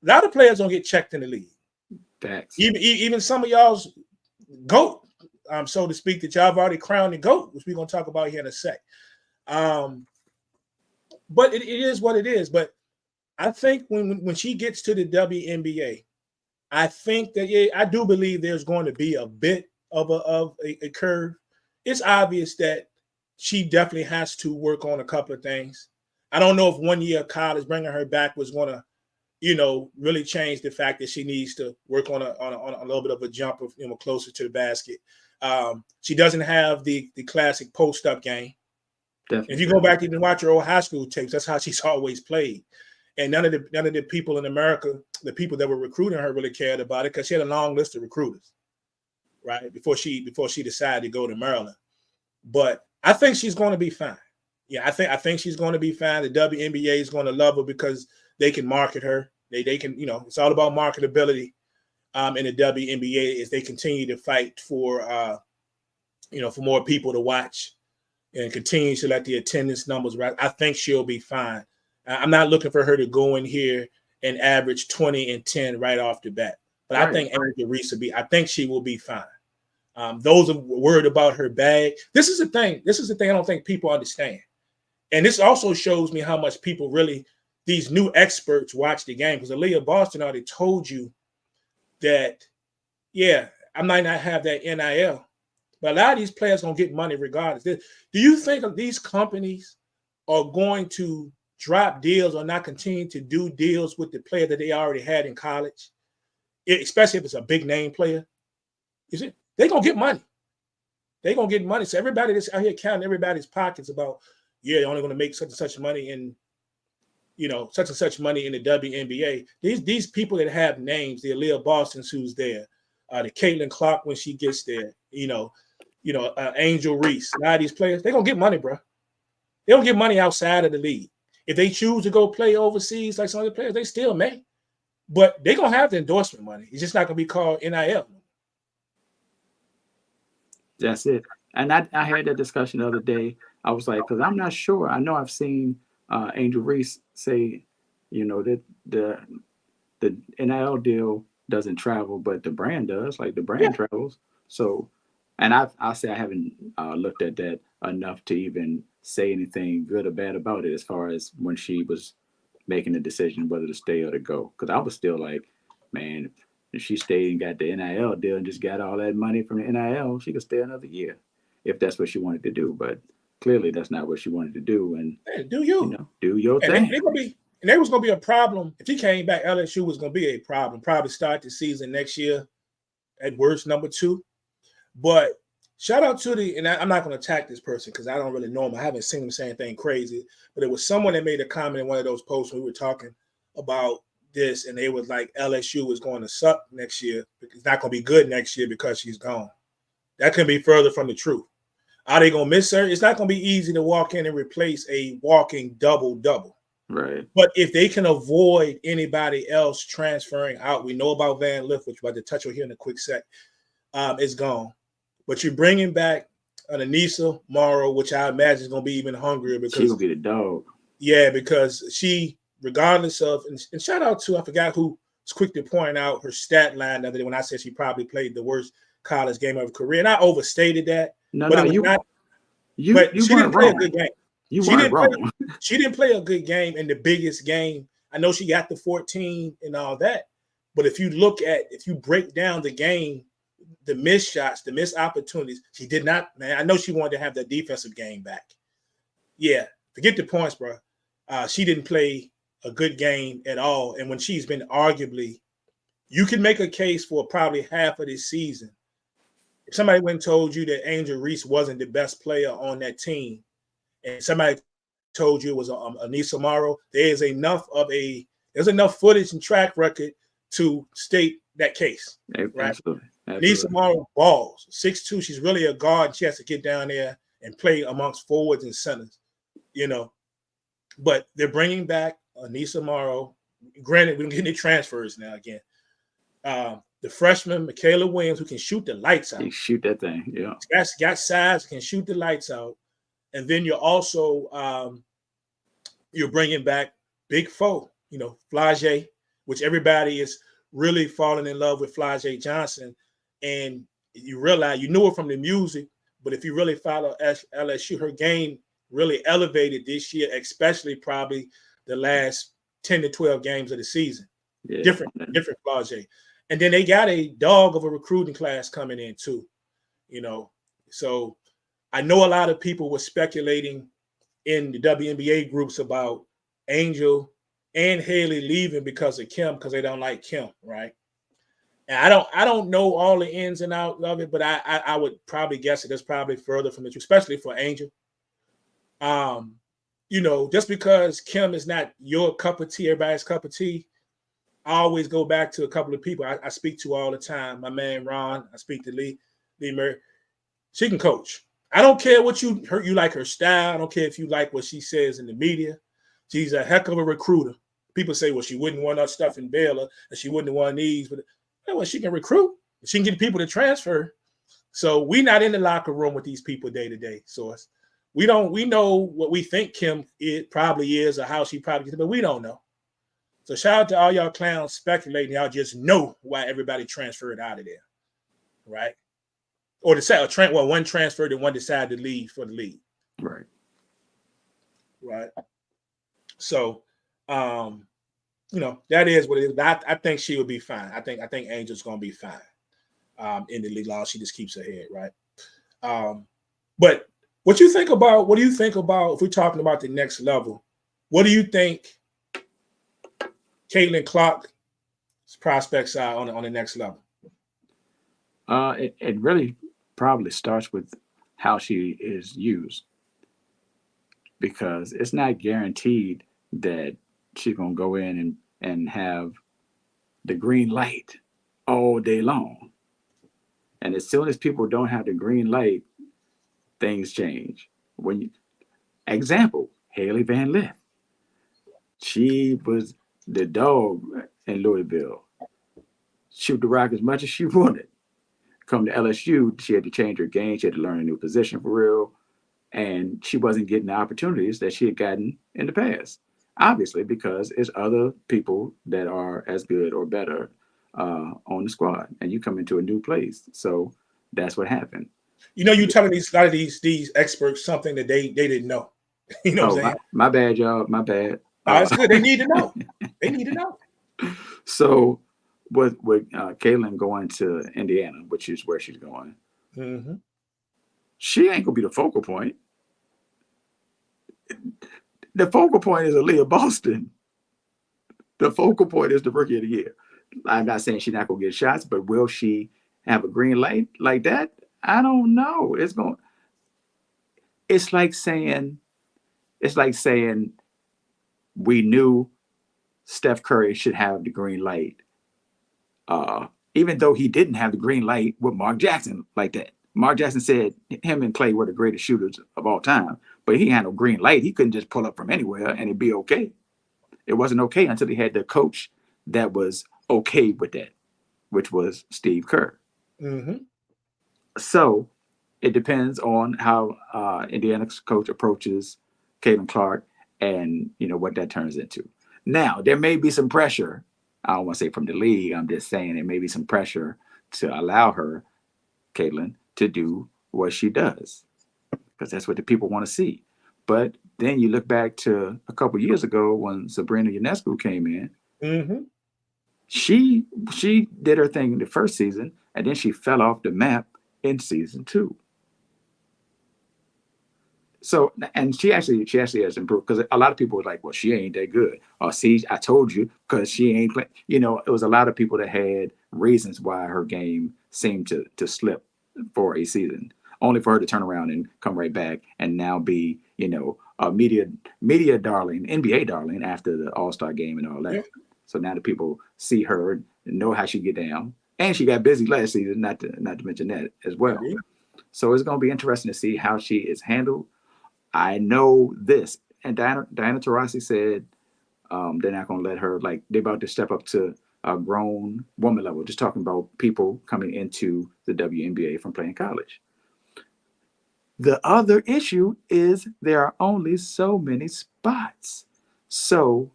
A lot of players don't get checked in the league. Facts. Even some of y'all's GOAT, so to speak, that y'all have already crowned the GOAT, which we're going to talk about here in a sec. But but it is what it is. But I think when she gets to the WNBA, I think that I do believe there's going to be a bit of a curve. It's obvious that she definitely has to work on a couple of things. I don't know if 1 year of college bringing her back was going to, really change the fact that she needs to work on a little bit of a jump of, closer to the basket. She doesn't have the classic post up game. Definitely. If you go back and watch her old high school tapes, that's how she's always played. And none of the people in America, the people that were recruiting her, really cared about it because she had a long list of recruiters, right? Before she decided to go to Maryland. But I think she's going to be fine. Yeah, I think she's going to be fine. The WNBA is going to love her because they can market her. They can, it's all about marketability in the WNBA as they continue to fight for, for more people to watch and continue to let the attendance numbers rise. I think she'll be fine. I'm not looking for her to go in here and average 20 and 10 right off the bat. But right. I think Angel Reese I think she will be fine. Those are worried about her bag. This is the thing I don't think people understand. And this also shows me how much people really, these new experts watch the game. Because Aaliyah Boston already told you that, yeah, I might not have that NIL, but a lot of these players going to get money regardless. Do you think these companies are going to drop deals or not continue to do deals with the player that they already had in college, especially if it's a big name player? They're going to get money. They're going to get money. So everybody that's out here counting everybody's pockets about, they're only going to make such and such money in, such and such money in the WNBA. These people that have names, the Aaliyah Bostons who's there, the Caitlin Clark when she gets there, Angel Reese, a lot of these players, they're going to get money, bro. They don't get money outside of the league. If they choose to go play overseas like some other players, they still may. But they're going to have the endorsement money. It's just not going to be called NIL. That's it. And I had that discussion the other day. I was like, because I'm not sure. I know I've seen Angel Reese say, that the NIL deal doesn't travel, but the brand does. Like the brand travels. So, and I'll say I haven't looked at that enough to even say anything good or bad about it as far as when she was making the decision whether to stay or to go. Because I was still like, man, if she stayed and got the NIL deal and just got all that money from the NIL, she could stay another year if that's what she wanted to do. But clearly that's not what she wanted to do. And do do your thing. And there was going to be a problem. If he came back, LSU was going to be a problem. Probably start the season next year at worst, number 2. But shout out to and I'm not going to attack this person because I don't really know him. I haven't seen him say anything crazy. But it was someone that made a comment in one of those posts when we were talking about this, and they was like, LSU is going to suck next year. It's not going to be good next year because she's gone. That couldn't be further from the truth. Are they going to miss her? It's not going to be easy to walk in and replace a walking double-double. Right. But if they can avoid anybody else transferring out, we know about Van Lith, which we're about to touch on here in a quick sec, is gone. But you're bringing back an Anissa Morrow, which I imagine is going to be even hungrier because she's going to be the dog. Yeah, because she, regardless of, and shout out to, I forgot who was quick to point out her stat line the other day when I said she probably played the worst college game of her career. And I overstated that. No, but no, you she didn't play wrong. a good game. She weren't wrong. She didn't play a good game in the biggest game. I know she got the 14 and all that. But if you break down the game, the missed shots, the missed opportunities, she did not, man. I know she wanted to have that defensive game back. Yeah, forget the points, bro. She didn't play a good game at all. And when she's been arguably, you can make a case for probably half of this season. If somebody went and told you that Angel Reese wasn't the best player on that team, and somebody told you it was Anissa Morrow, there's enough footage and track record to state that case. Right? Absolutely. Anissa Morrow balls, 6'2". She's really a guard. She has to get down there and play amongst forwards and centers, But they're bringing back Anissa Morrow. Granted, we're getting the transfers now again. The freshman, Michaela Williams, who can shoot the lights out. He shoot that thing, yeah. Got size, can shoot the lights out. And then you're also you're bringing back Big Foe, Flage, which everybody is really falling in love with Flage Johnson. And you realize you knew her from the music, but if you really follow LSU, her game really elevated this year, especially probably the last 10 to 12 games of the season. Yeah. Different Flau'jae. And then they got a dog of a recruiting class coming in too, So I know a lot of people were speculating in the WNBA groups about Angel and Hailey leaving because of Kim, because they don't like Kim, right? And I don't know all the ins and outs of it, but I would probably guess that it's probably further from the truth, especially for Angel. Just because Kim is not your cup of tea, everybody's cup of tea, I always go back to a couple of people I speak to all the time. My man Ron, I speak to Lee Murray. She can coach. I don't care what you like her style. I don't care if you like what she says in the media. She's a heck of a recruiter. People say, well, she wouldn't want that stuff in Baylor, and she wouldn't want these, but well, she can recruit. She can get people to transfer. So we're not in the locker room with these people day to day. So we know what we think Kim probably is or how she probably is, but we don't know. So shout out to all y'all clowns speculating. Y'all just know why everybody transferred out of there, right? Or one transferred and one decided to leave for the league. Right. Right. So, that is what it is. I think she will be fine. I think Angel's going to be fine in the league. She just keeps her head, right? But what do you think about if we're talking about the next level? What do you think Caitlin Clark's prospects are on the next level? It really probably starts with how she is used, because it's not guaranteed that she's going to go in and have the green light all day long. And as soon as people don't have the green light, things change. Example, Hailey Van Lith. She was the dog in Louisville. Shoot the rock as much as she wanted. Come to LSU, she had to change her game. She had to learn a new position for real. And she wasn't getting the opportunities that she had gotten in the past. Obviously, because it's other people that are as good or better on the squad. And you come into a new place. So that's what happened. You're telling a lot of these experts something that they didn't know. What I'm saying? My bad, y'all. My bad. That's good. They need to know. They need to know. So with Caitlin going to Indiana, which is where she's going, mm-hmm. She ain't gonna be the focal point. The focal point is Aaliyah Boston. The focal point is the rookie of the year. I'm not saying she's not gonna get shots, but will she have a green light like that? I don't know. It's like saying we knew Steph Curry should have the green light, even though he didn't have the green light with Mark Jackson like that. Mark Jackson said him and Clay were the greatest shooters of all time, but he had no green light. He couldn't just pull up from anywhere and it'd be okay. It wasn't okay until he had the coach that was okay with that, which was Steve Kerr. Mm-hmm. So it depends on how Indiana's coach approaches Caitlin Clark and what that turns into. Now, there may be some pressure. I don't want to say from the league. I'm just saying there may be some pressure to allow her, Caitlin, to do what she does, because that's what the people want to see. But then you look back to a couple years ago when Sabrina Ionescu came in. Mm-hmm. She did her thing in the first season, and then she fell off the map in season 2. So, and she actually has improved, because a lot of people were like, well, she ain't that good. Or see, I told you, because she ain't playing. It was a lot of people that had reasons why her game seemed to slip for a season, only for her to turn around and come right back and now be, a media darling, NBA darling after the All-Star game and all that. Yeah. So now the people see her and know how she get down. And she got busy last season, not to mention that as well. Yeah. So it's going to be interesting to see how she is handled. I know this, and Diana Taurasi said they're not going to let her, they're about to step up to a grown woman level, just talking about people coming into the WNBA from playing college. The other issue is there are only so many spots. So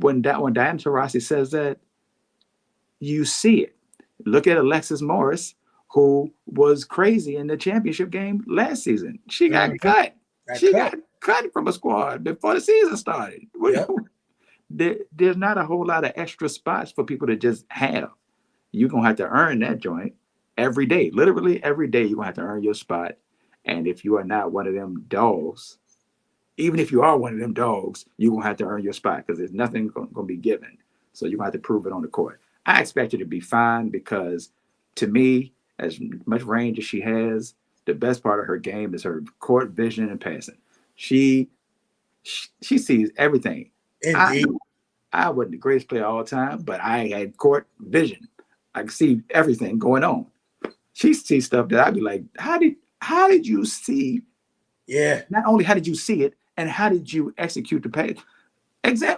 when Diana Taurasi says that, you see it. Look at Alexis Morris, who was crazy in the championship game last season. She got cut. She got cut from a squad before the season started. Yep. There's not a whole lot of extra spots for people to just have. You're going to have to earn that joint every day. Literally every day, you're going to have to earn your spot. And if you are not one of them dogs, even if you are one of them dogs, you're going to have to earn your spot because there's nothing going to be given. So you're going to have to prove it on the court. I expect her to be fine because, to me, as much range as she has, the best part of her game is her court vision and passing. She sees everything. Indeed. I wasn't the greatest player all the time, but I had court vision. I could see everything going on. She sees stuff that I'd be like, how did you see? Yeah. Not only how did you see it, and how did you execute the pass?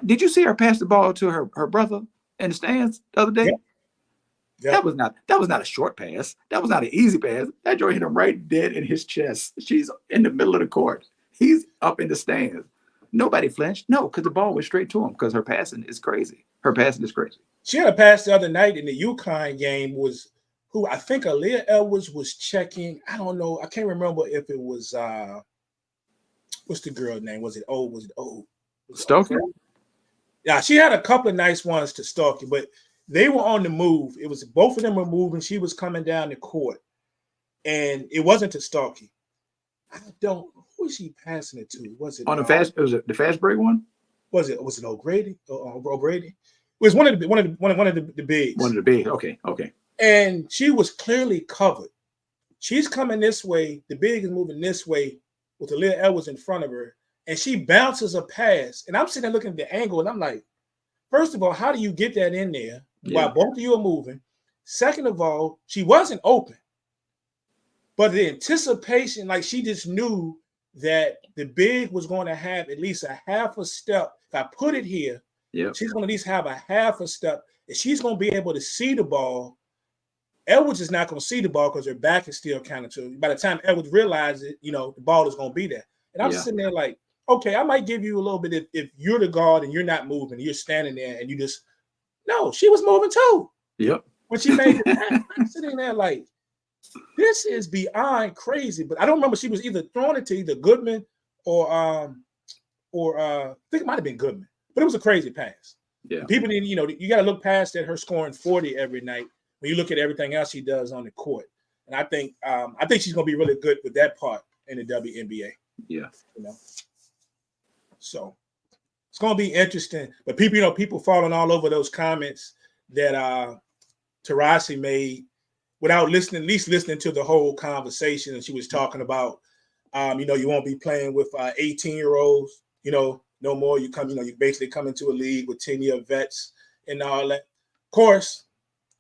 Did you see her pass the ball to her brother in the stands the other day? Yep. Yep. That was not a short pass. That was not an easy pass. That joint hit him right dead in his chest. She's in the middle of the court. He's up in the stands. Nobody flinched. No, because the ball went straight to him because her passing is crazy. She had a pass the other night in the Uconn game who I think Aaliyah Edwards was checking. I don't know. I can't remember if it was what's the girl's name? Was it Stokely? Yeah, she had a couple of nice ones to Stokely, but they were on the move. It was both of them were moving. She was coming down the court, and it wasn't to Stokely. Who was she passing it to? Was it on the fast? Was it the fast break one? Was it O'Grady? O'Grady? It was one of the bigs. One of the bigs. Okay. And she was clearly covered. She's coming this way. The big is moving this way with Aaliyah Edwards in front of her, and she bounces a pass. And I'm sitting there looking at the angle, and I'm like, first of all, how do you get that in there while both of you are moving? Second of all, she wasn't open. But the anticipation, like she just knew that the big was going to have at least a half a step. If I put it here, she's going to at least have a half a step. And she's going to be able to see the ball. Edwards is not going to see the ball because her back is still kind of to. By the time Edwards realizes it, the ball is going to be there. And I'm sitting there like, okay, I might give you a little bit if you're the guard and you're not moving, you're standing there and you just no, she was moving too. Yep. When she made the pass, I'm sitting there like, this is beyond crazy. But I don't remember, she was either throwing it to either Goodman or I think it might have been Goodman, but it was a crazy pass. Yeah. People didn't, you got to look past that, her scoring 40 every night when you look at everything else she does on the court. And I think she's going to be really good with that part in the WNBA. Yeah. So it's going to be interesting. But people falling all over those comments that Taurasi made without listening to the whole conversation. And she was talking about, you won't be playing with 18-year-olds, no more. You basically come into a league with 10-year vets and all that. Of course,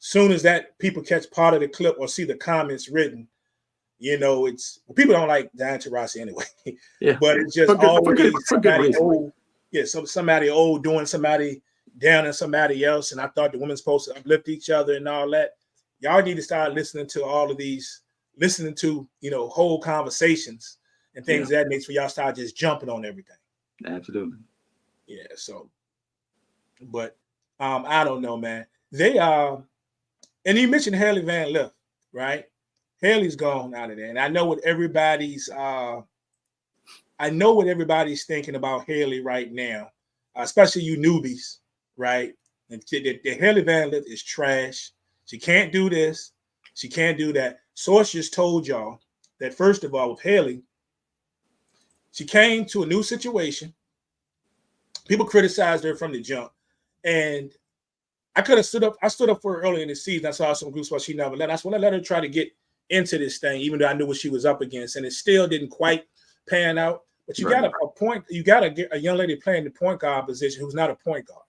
soon as that people catch part of the clip or see the comments written, it's people don't like Diana Taurasi anyway. Yeah. But it's just always somebody old. Yeah, somebody old doing somebody down and somebody else. And I thought the women's supposed to uplift each other and all that. Y'all need to start listening to all of these, whole conversations and things that makes for y'all start just jumping on everything. Absolutely. Yeah. So, but I don't know, man. They and you mentioned Hailey Van Lith, right? Hailey's gone out of there, and I know what everybody's thinking about Hailey right now, especially you newbies, right? And the Hailey Van Lith is trash. She can't do this. She can't do that. Source just told y'all that, first of all, with Hailey, she came to a new situation. People criticized her from the jump. And I could have stood up. I stood up for her early in the season. I saw some groups where she never let. That's when I let her try to get into this thing, even though I knew what she was up against. And it still didn't quite pan out. But you got a young lady playing the point guard position who's not a point guard,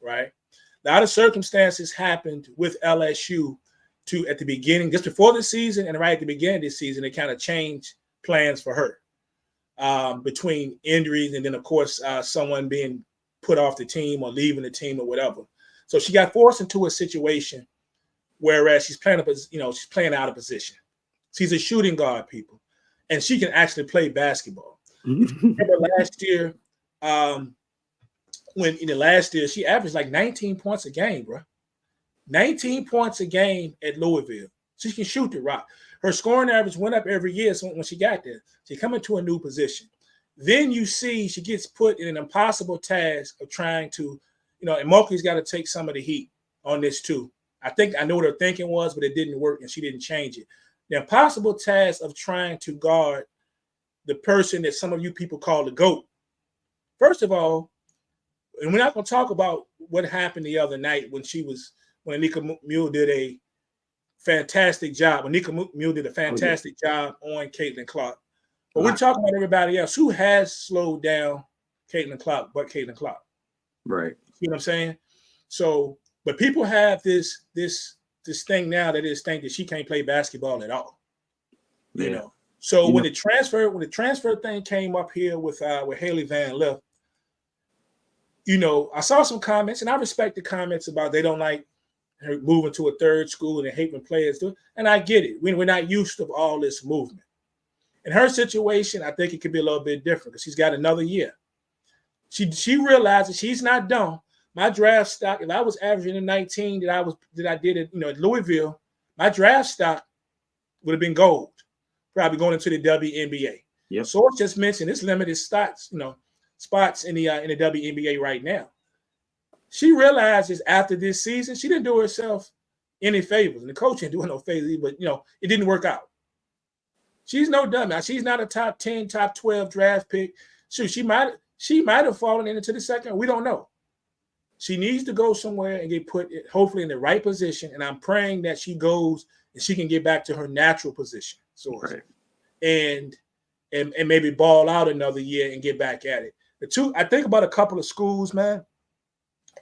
right? A lot of circumstances happened with LSU at the beginning, just before the season and right at the beginning of this season, it kind of changed plans for her between injuries and then, of course, someone being put off the team or leaving the team or whatever. So she got forced into a situation whereas she's playing she's playing out of position. She's a shooting guard, people, and she can actually play basketball. Remember last year, she averaged like 19 points a game, bro. 19 points a game at Louisville. She can shoot the rock. Her scoring average went up every year when she got there. She come into a new position. Then you see she gets put in an impossible task of trying to, and Moakley's got to take some of the heat on this too. I know what her thinking was, but it didn't work and she didn't change it. The impossible task of trying to guard the person that some of you people call the GOAT. First of all, and we're not going to talk about what happened the other night when Anika Mule did a fantastic job. When Anika Mule did a fantastic job on Caitlin Clark. But we're talking about everybody else who has slowed down Caitlin Clark, but Caitlin Clark. Right. You know what I'm saying? So, but people have this thing now that think that she can't play basketball at all. Yeah. So when the transfer thing came up here with Hailey Van Lith, I saw some comments, and I respect the comments about they don't like her moving to a third school and they hate when players do it. And I get it. We're not used to all this movement. In her situation, I think it could be a little bit different because she's got another year. She realizes she's not done. My draft stock, if I was averaging the 19 that I did at Louisville, my draft stock would have been gold, probably going into the WNBA. Yep. So I just mentioned it's limited spots in the WNBA right now. She realizes after this season, she didn't do herself any favors, and the coach didn't do her no favors, but it didn't work out. She's no dummy. She's not a top 10, top 12 draft pick. Shoot, she might have fallen into the second. We don't know. She needs to go somewhere and get put, hopefully, in the right position. And I'm praying that she goes and she can get back to her natural position, right. and maybe ball out another year and get back at it. I think about a couple of schools, man,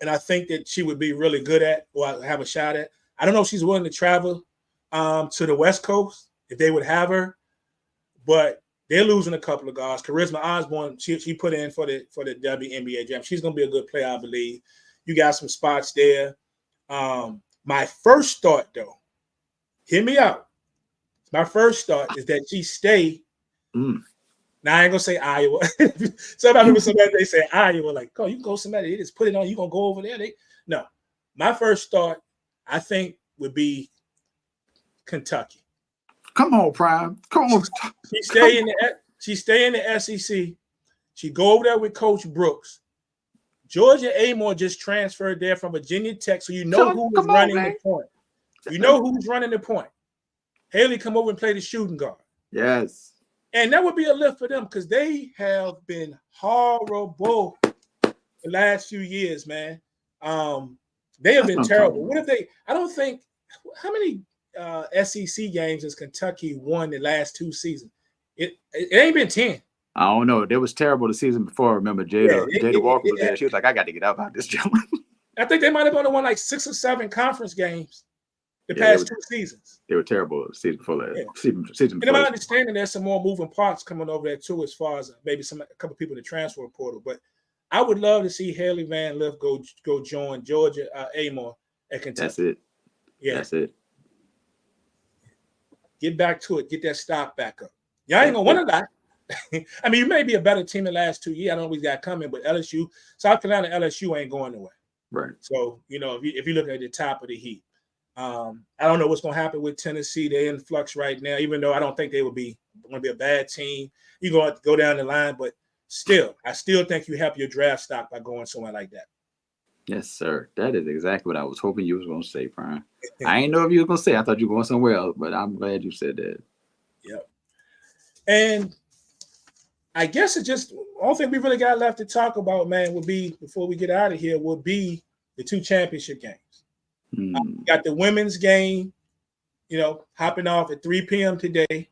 and I think that she would be really good at or have a shot at. I don't know if she's willing to travel to the West Coast if they would have her. But they're losing a couple of guys. Charisma Osborne, she put in for the WNBA jam. She's going to be a good player, I believe. You got some spots there. My first thought, though, hear me out. My first thought is that she stay. Now, I ain't going to say Iowa. Somebody they say Iowa, like, oh, you can go somebody. They just put it on. You going to go over there? No. My first thought, I think, would be Kentucky. Come on, Prime. Come on. She stay in the SEC. She go over there with Coach Brooks. Georgia Amore just transferred there from Virginia Tech, so who's running the point. You know who's running the point. Hailey come over and play the shooting guard. Yes. And that would be a lift for them because they have been horrible the last few years, man. They have been terrible. What if they – I don't think – how many – SEC games has Kentucky won the last 2 seasons? It ain't been 10. I don't know. It was terrible the season before. I remember Jada Walker was there. She was like, I got to get out of this gentleman. I think they might have only won like 6 or 7 conference games the past 2 seasons. They were terrible the season before that. Season and in my understanding, there's some more moving parts coming over there too, as far as maybe a couple people in the transfer portal. But I would love to see Hailey Van Lith go join Georgia Amore at Kentucky. That's it. Yeah, that's it. Get back to it. Get that stock back up. Y'all ain't gonna win a lot. I mean, you may be a better team the last 2 years. I don't know what we got coming, but LSU, South Carolina, LSU ain't going nowhere. Right. So if you look at the top of the heap, I don't know what's gonna happen with Tennessee. They're in flux right now. Even though I don't think they will be going to be a bad team, you're going to go down the line, but I still think you help your draft stock by going somewhere like that. Yes, sir. That is exactly what I was hoping you was going to say, Brian. I ain't know if you were going to say. I thought you were going somewhere else, but I'm glad you said that. Yep. And I guess the only thing we really got left to talk about, man, would be, before we get out of here, would be the 2 championship games. Got the women's game, hopping off at 3 p.m. today.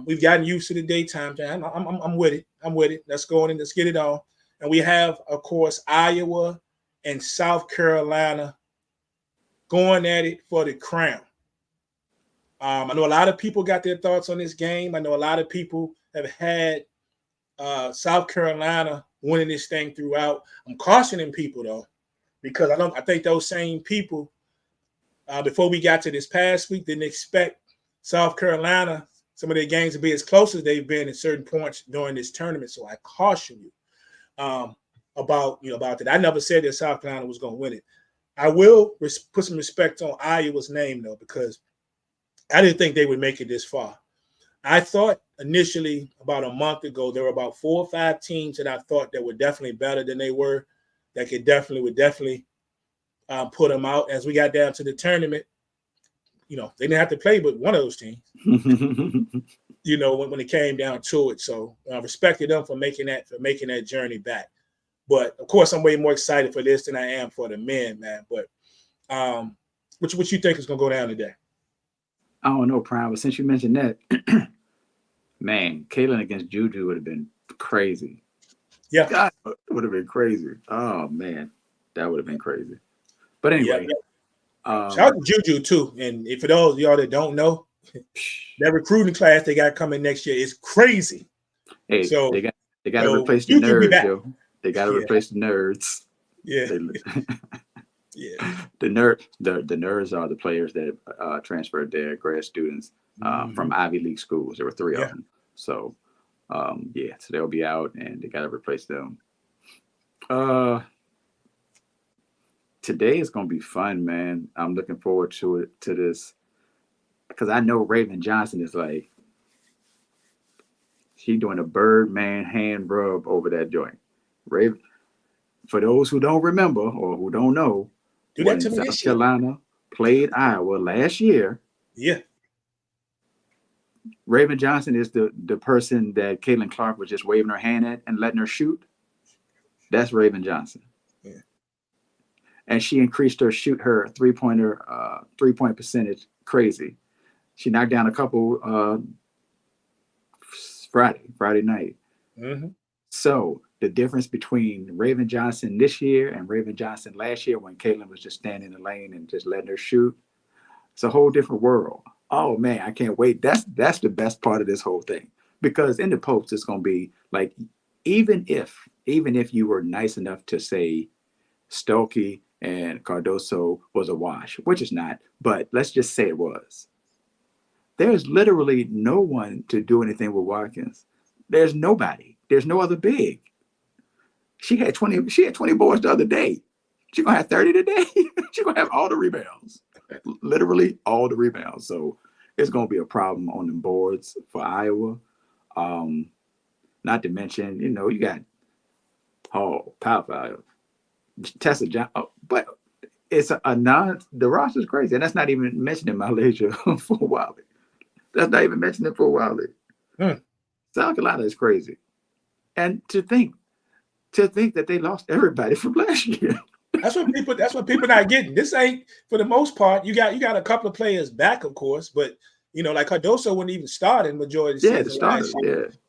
We've gotten used to the daytime time. I'm with it. Let's go in and let's get it on. And we have, of course, Iowa and South Carolina going at it for the crown. I know a lot of people got their thoughts on this game. I know a lot of people have had South Carolina winning this thing throughout. I'm cautioning people, though, because I think those same people, before we got to this past week, didn't expect South Carolina, some of their games, to be as close as they've been at certain points during this tournament. So I caution you about that. I never said that South Carolina was going to win it. I will put some respect on Iowa's name, though, because I didn't think they would make it this far. I thought initially about a month ago, there were about 4 or 5 teams that I thought that were definitely better than they were, that would definitely put them out. As we got down to the tournament, they didn't have to play but one of those teams. When it came down to it. So I respected them for making that journey back. But of course, I'm way more excited for this than I am for the men, man. But what you think is going to go down today? I don't know, Prime, but since you mentioned that, man, Kaylin against Juju would have been crazy. Yeah. God, it would have been crazy. Oh, man, that would have been crazy. But anyway. Yeah. Shout out to Juju, too. And for those of y'all that don't know, that recruiting class they got coming next year is crazy. Hey, so they got to replace the nerds, yo. They got to replace the nerds. Yeah. Yeah. The nerds are the players that transferred their grad students from Ivy League schools. There were 3 of them. So, so they'll be out, and they got to replace them. Today is going to be fun, man. I'm looking forward to this, because I know Raven Johnson is like, she doing a Birdman hand rub over that joint. Raven, for those who don't remember or who don't know, when South Carolina played Iowa last year, Raven Johnson is the person that Caitlin Clark was just waving her hand at and letting her shoot. That's Raven Johnson. Yeah. And she increased her three-point percentage crazy. She knocked down a couple Friday night. Mm-hmm. So the difference between Raven Johnson this year and Raven Johnson last year, when Caitlin was just standing in the lane and just letting her shoot, it's a whole different world. Oh man, I can't wait. That's the best part of this whole thing, because in the post it's gonna be like, even if you were nice enough to say Stokey and Cardoso was a wash, which is not, but let's just say it was. There's literally no one to do anything with Watkins. There's nobody. There's no other big. She had 20 boards the other day. She's gonna have 30 today. She's gonna have all the rebounds. Literally all the rebounds. So it's gonna be a problem on the boards for Iowa. Not to mention, you got Power, Tessa John, but it's the roster's crazy, and that's not even mentioning Malaysia for Wiley. That's not even mentioning for Wiley. South Carolina is crazy, and to think that they lost everybody from last year. That's what people not getting. This ain't, for the most part. You got a couple of players back, of course, but like Cardoso wouldn't even start in majority of the season. Starters,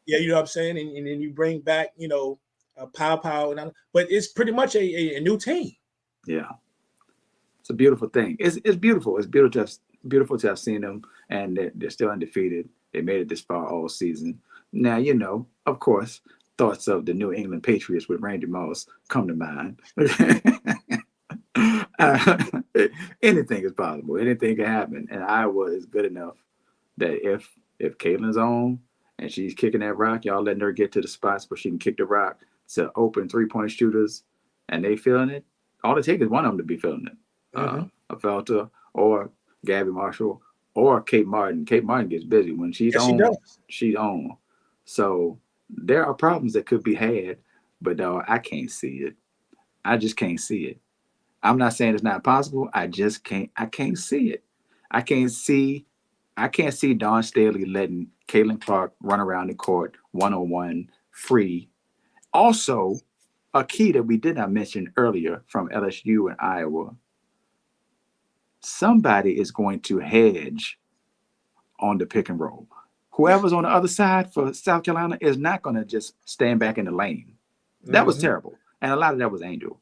you know what I'm saying, and then you bring back Pow, and but it's pretty much a new team. Yeah, it's a beautiful thing. It's beautiful. It's beautiful to have seen them, and they're still undefeated. They made it this far all season. Now, of course, thoughts of the New England Patriots with Randy Moss come to mind. Anything is possible. Anything can happen. And Iowa is good enough that if Caitlin's on and she's kicking that rock, y'all letting her get to the spots where she can kick the rock to open 3-point shooters, and they feeling it, all it takes is one of them to be feeling it. A Felter or Gabby Marshall or Kate Martin. Kate Martin gets busy. When she's on, she's on. So there are problems that could be had, but I can't see it. I just can't see it. I'm not saying it's not possible. I can't see it. I can't see Dawn Staley letting Caitlin Clark run around the court 1-on-1 free. Also, a key that we did not mention earlier from LSU and Iowa, somebody is going to hedge on the pick and roll. Whoever's on the other side for South Carolina is not going to just stand back in the lane. That was terrible. And a lot of that was Angel.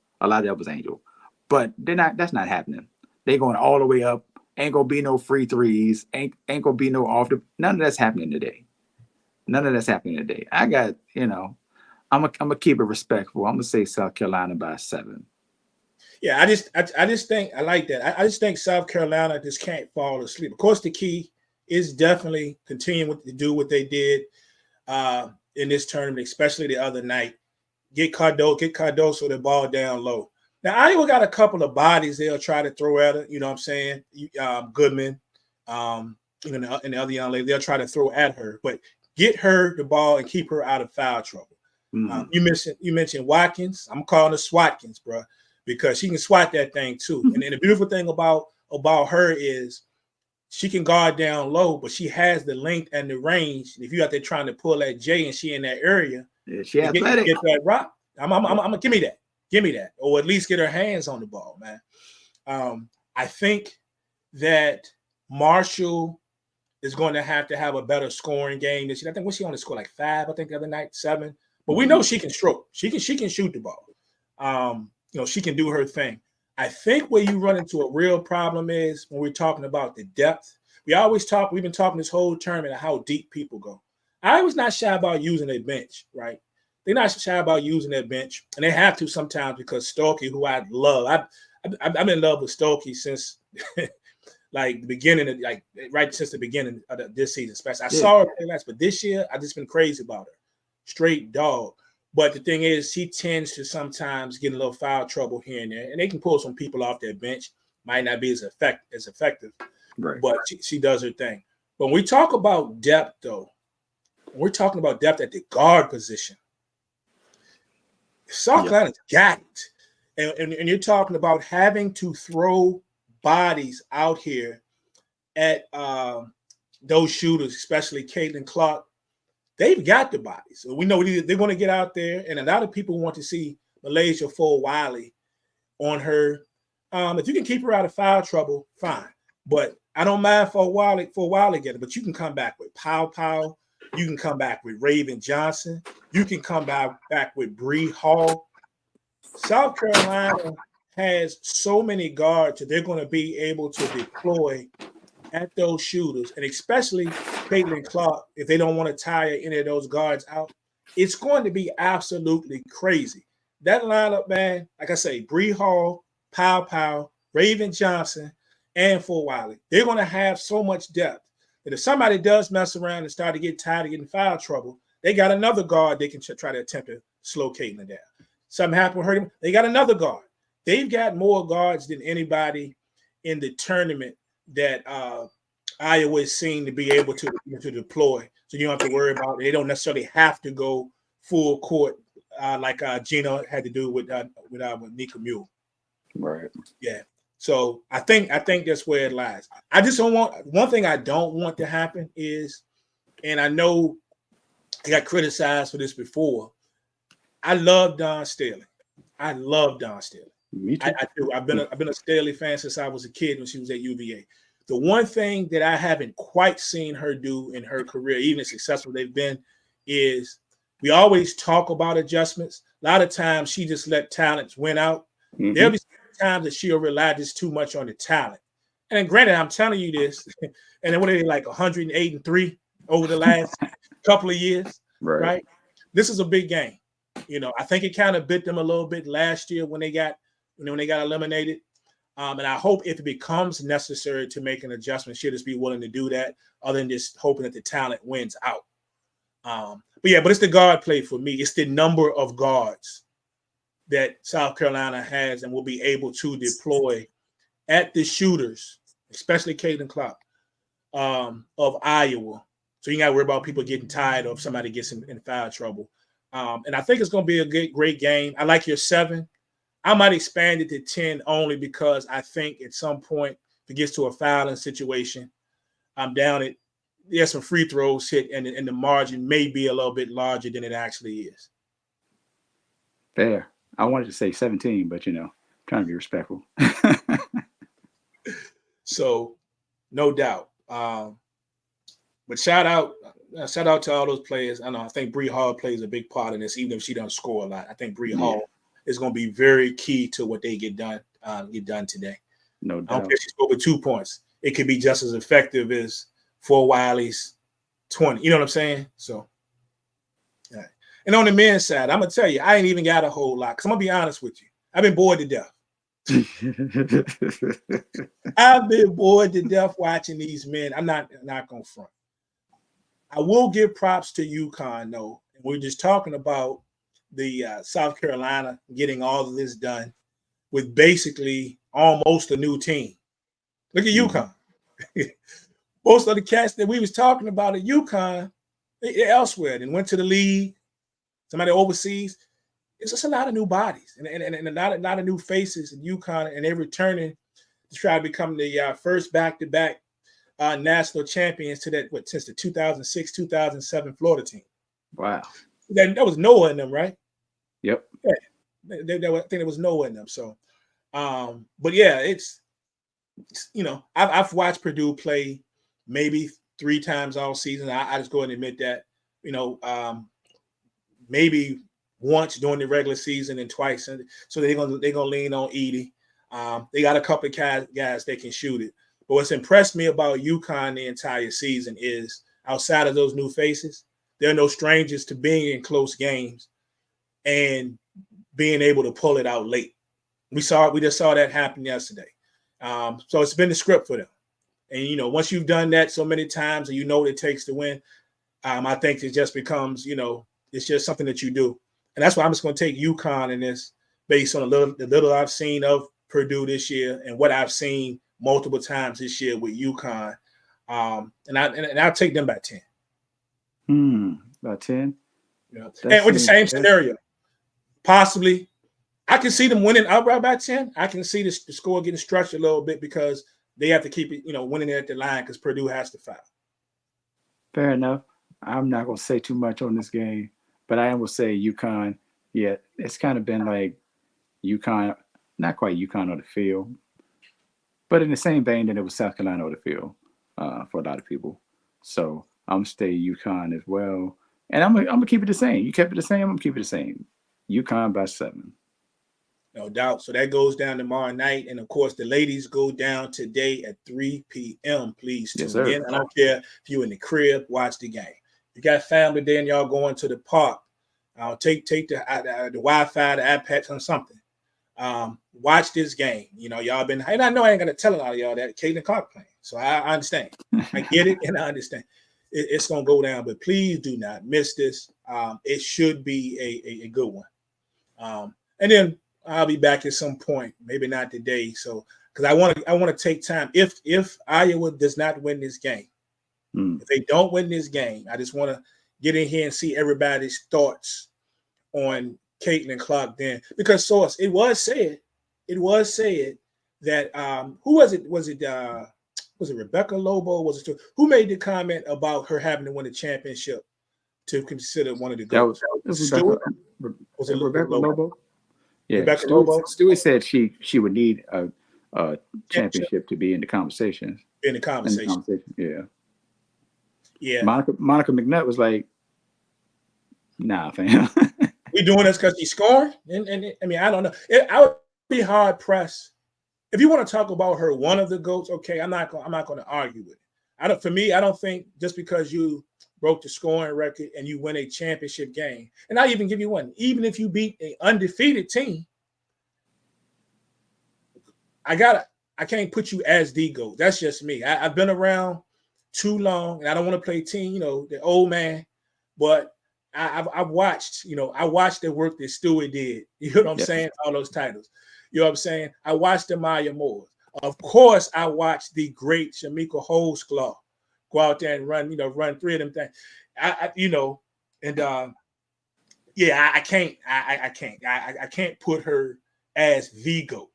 But that's not happening. They're going all the way up. Ain't going to be no free threes. Ain't going to be no off the. None of that's happening today. I got, I'm going to keep it respectful. I'm going to say South Carolina by 7. Yeah, I just think I like that. I just think South Carolina just can't fall asleep. Of course, the key is definitely continuing to do what they did in this tournament, especially the other night. Get Cardoso the ball down low. Now, Iowa got a couple of bodies they'll try to throw at her. You know what I'm saying? Goodman, and the other young lady, they'll try to throw at her, but get her the ball and keep her out of foul trouble. You mentioned Watkins. I'm calling her Swatkins, bro, because she can swat that thing too. And the beautiful thing about her is she can guard down low, but she has the length and the range. If you out there trying to pull that J and she in that area, she athletic. Get that rock. I'm gonna give me that, or at least get her hands on the ball, man. I think that Marshall is going to have a better scoring game this year. I think she only scored like 5. I think the other night 7. But we know she can stroke. She can shoot the ball. She can do her thing. I think where you run into a real problem is when we're talking about the depth. We've been talking this whole tournament of how deep people go. I was not shy about using their bench, right? They're not shy about using their bench, and they have to sometimes because Stokey, who I love, I've been in love with Stokey since like the beginning of right since the beginning of this season, especially. I saw her play last, but this year I just been crazy about her. Straight dog. But the thing is, she tends to sometimes get a little foul trouble here and there, and they can pull some people off their bench. Might not be as effective, right? But she does her thing. But when we talk about depth, though, we're talking about depth at the guard position. South Carolina's got it, and you're talking about having to throw bodies out here at those shooters, especially Caitlin Clark. They've got the bodies. So we know they're going to get out there, and a lot of people want to see Malaysia Wiley on her. If you can keep her out of foul trouble, fine. But I don't mind for a while again. But you can come back with Pow. You can come back with Raven Johnson. You can come back with Bree Hall. South Carolina has so many guards that they're going to be able to deploy at those shooters, and especially Caitlin Clark, if they don't want to tire any of those guards out, it's going to be absolutely crazy. That lineup, man, like I say, Bree Hall, Pow, Raven Johnson, and Wiley, they're going to have so much depth that if somebody does mess around and start to get tired of getting foul trouble, they got another guard they can try to attempt to slow Caitlin down. Something happened with her, they got another guard. They've got more guards than anybody in the tournament that Iowa is seen to be able to deploy. So you don't have to worry about it. They don't necessarily have to go full court like Gina had to do with Nika Mule. Right. Yeah. So I think that's where it lies. I just don't want one thing I don't want to happen is, and I know I got criticized for this before. I love Don Staley. Me too. I do. I've been a Staley fan since I was a kid when she was at UVA. The one thing that I haven't quite seen her do in her career, even as successful they've been, is we always talk about adjustments. A lot of times she just let talents win out. Mm-hmm. There'll be times that she'll rely just too much on the talent. And then granted, I'm telling you this, and then what are they like 108-3 over the last couple of years, right? This is a big game. I think it kind of bit them a little bit last year when they got eliminated. And I hope if it becomes necessary to make an adjustment, she'll just be willing to do that, other than just hoping that the talent wins out. But it's the guard play for me. It's the number of guards that South Carolina has and will be able to deploy at the shooters, especially Caitlin Clark of Iowa. So you got to worry about people getting tired of somebody gets in foul trouble. And I think it's going to be a great game. I like your 7. I might expand it to 10 only because I think at some point, if it gets to a fouling situation, I'm down at there's some free throws hit, and the margin may be a little bit larger than it actually is. Fair. I wanted to say 17, but trying to be respectful. So, no doubt. But shout out to all those players. I think Bree Hall plays a big part in this, even if she doesn't score a lot. I think Bree Hall is going to be very key to what they get done today. No doubt. I don't care if she scored with 2 points. It could be just as effective as Wiley's 20. You know what I'm saying? So, all right. And on the men's side, I'm going to tell you, I ain't even got a whole lot because I'm going to be honest with you. I've been bored to death. I've been bored to death watching these men. I'm not going to front. I will give props to Uconn, though. And we're just talking about the South Carolina getting all of this done with basically almost a new team. Look at UConn. most of the cats that we was talking about at UConn, they're elsewhere and went to the league, somebody overseas. It's just a lot of new bodies and a lot of new faces in UConn, and they're returning to try to become the first back-to-back national champions to that, since the 2006-2007 Florida team. Wow. That was Noah in them, right? Yep. Yeah. I think there was Noah in them. So, but yeah, it's I've watched Purdue play maybe 3 times all season. I just go ahead and admit that. Maybe once during the regular season and twice. And so they're gonna lean on Edie. They got a couple of guys that can shoot it. But what's impressed me about UConn the entire season is outside of those new faces, they're no strangers to being in close games and being able to pull it out late. We just saw that happen yesterday. So it's been the script for them. And once you've done that so many times and what it takes to win, I think it just becomes, it's just something that you do. And that's why I'm just going to take UConn in this based on the little I've seen of Purdue this year and what I've seen multiple times this year with UConn. And I'll take them by 10. About 10? And with the same scenario. Possibly, I can see them winning outright by 10. I can see the score getting stretched a little bit because they have to keep it, winning it at the line because Purdue has to foul. Fair enough. I'm not going to say too much on this game, but I am going to say UConn. Yeah, it's kind of been like UConn, not quite UConn on the field, but in the same vein that it was South Carolina on the field for a lot of people. So I'm going to stay UConn as well. And I'm going to keep it the same. You kept it the same, I'm going to keep it the same. UConn by 7. No doubt. So that goes down tomorrow night. And, of course, the ladies go down today at 3 p.m. Please tune in. I don't care if you're in the crib, watch the game. You got family there and y'all going to the park, take the Wi-Fi, the iPads, or something. Watch this game. Y'all been – and I know I ain't going to tell a lot of y'all that Caitlin Clark playing. So I understand. I get it, and I understand. It's going to go down. But please do not miss this. It should be a good one. And then – I'll be back at some point, maybe not today. So, because I want to take time. If Iowa does not win this game, if they don't win this game, I just want to get in here and see everybody's thoughts on Caitlin Clark. Then, because source, it was said that who was it? Was it Rebecca Lobo? Who made the comment about her having to win a championship to consider one of the goals? That was Rebecca Lobo? Yeah, Stewie said she would need a championship to be in the conversation. Yeah. Monica McNutt was like, "Nah, fam. We doing this because he's scoring." And I mean, I don't know. I would be hard pressed if you want to talk about her one of the GOATs. Okay, I'm not going to argue with it. I don't think just because you broke the scoring record and you win a championship game, and I even give you one, even if you beat an undefeated team, I can't put you as the GOAT. That's just me. I've been around too long, and I don't want to play team, the old man, but I've watched, I watched the work that Stewie did. You know what I'm saying? All those titles. You know what I'm saying? I watched the Maya Moore. Of course, I watched the great Shamika Holsclaw go out there and run 3 of them things. I can't put her as the GOAT,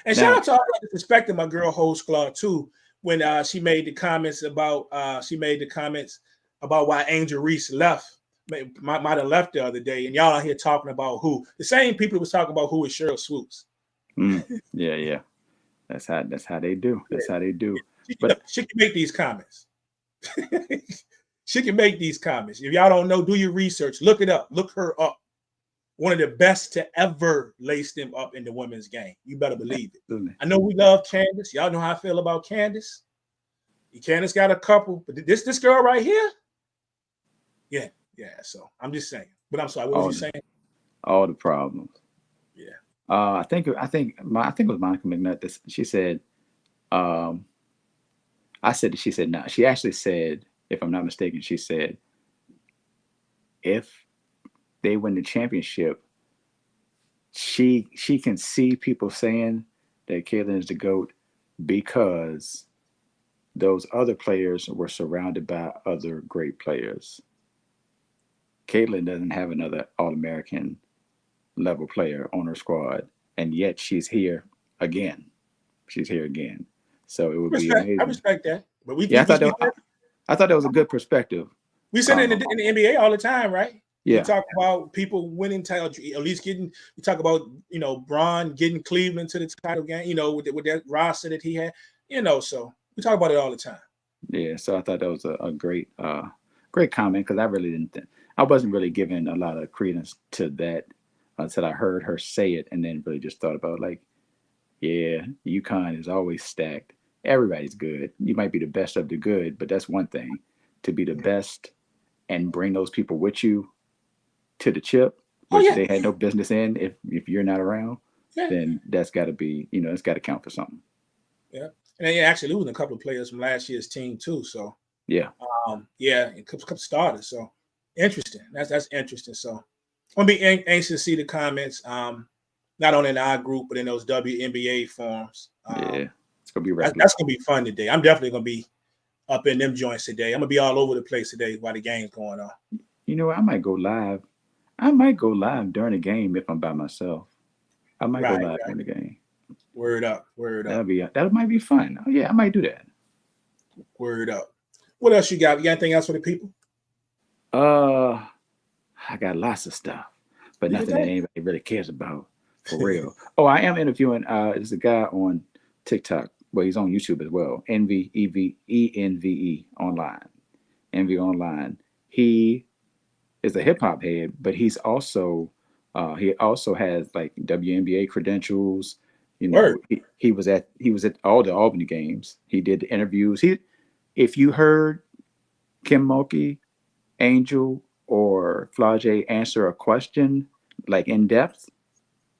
And shout out to all the respect to my girl Holsclaw too, when she made the comments about why Angel Reese might have left the other day, and y'all out here talking about who the same people was talking about who is Cheryl Swoops. Yeah. That's how they do. That's how they do. She can make these comments. She can make these comments. If y'all don't know, do your research. Look it up. Look her up. One of the best to ever lace them up in the women's game. You better believe it. Absolutely. I know we love Candace. Y'all know how I feel about Candace. Candace got a couple, but this girl right here, yeah. So I'm just saying. But I'm sorry. What was you saying? All the problems. Yeah. I think it was Monica McNutt. She said, she said no. She actually said, if I'm not mistaken, she said, if they win the championship, she can see people saying that Caitlin is the GOAT because those other players were surrounded by other great players. Caitlin doesn't have another All-American level player on her squad, and yet she's here again. She's here again. So it would be I amazing. respect that. But we, Yeah, we, we, I thought that was a good perspective. we said it in the NBA all the time, right? Yeah. We talk about people winning titles, at least getting. We talk about Bron getting Cleveland to the title game, with that roster that he had, So we talk about it all the time. Yeah, so I thought that was a great comment because I really didn't. I wasn't really giving a lot of credence to that until I heard her say it, and then really just thought about yeah, UConn is always stacked. Everybody's good. You might be the best of the good, but that's one thing. To be the best and bring those people with you to the chip, which they had no business in if you're not around, then that's got to be, it's got to count for something. Yeah. And then actually losing a couple of players from last year's team too. So yeah, a couple starters. So interesting. That's interesting. So I'm gonna be anxious to see the comments, not only in our group but in those WNBA forums. It's gonna be that's gonna be fun today. I'm definitely gonna be up in them joints today. I'm gonna be all over the place today while the game's going on. You know what? I might go live. I might go live during the game if I'm by myself. I might go live during the game. Word up. That might be fun. Oh yeah, I might do that. Word up. What else you got? You got anything else for the people? I got lots of stuff, but nothing that anybody really cares about for real. Oh, I am interviewing. There's a guy on TikTok. Well, he's on YouTube as well. ENVE online. Envy online. He is a hip hop head, but he also has like WNBA credentials. He was at all the Albany games. He did the interviews. If you heard Kim Mulkey, Angel, or Flau'jae answer a question like in depth,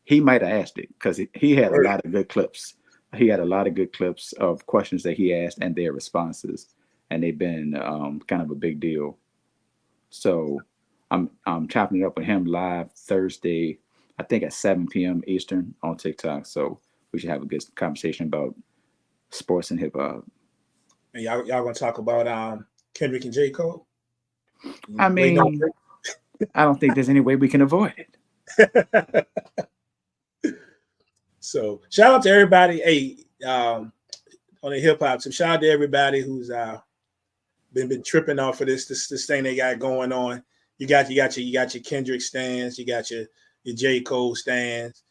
he might have asked it because he had a lot of good clips. He had a lot of good clips of questions that he asked and their responses, and they've been kind of a big deal. So I'm chopping it up with him live Thursday, I think at 7 p.m. Eastern on TikTok. So we should have a good conversation about sports and hip hop. And y'all gonna talk about Kendrick and J. Cole? I mean, I don't think there's any way we can avoid it. So shout out to everybody. Hey, on the hip hop. So shout out to everybody who's been tripping off of this thing they got going on. You got your Kendrick stands, you got your J. Cole stands,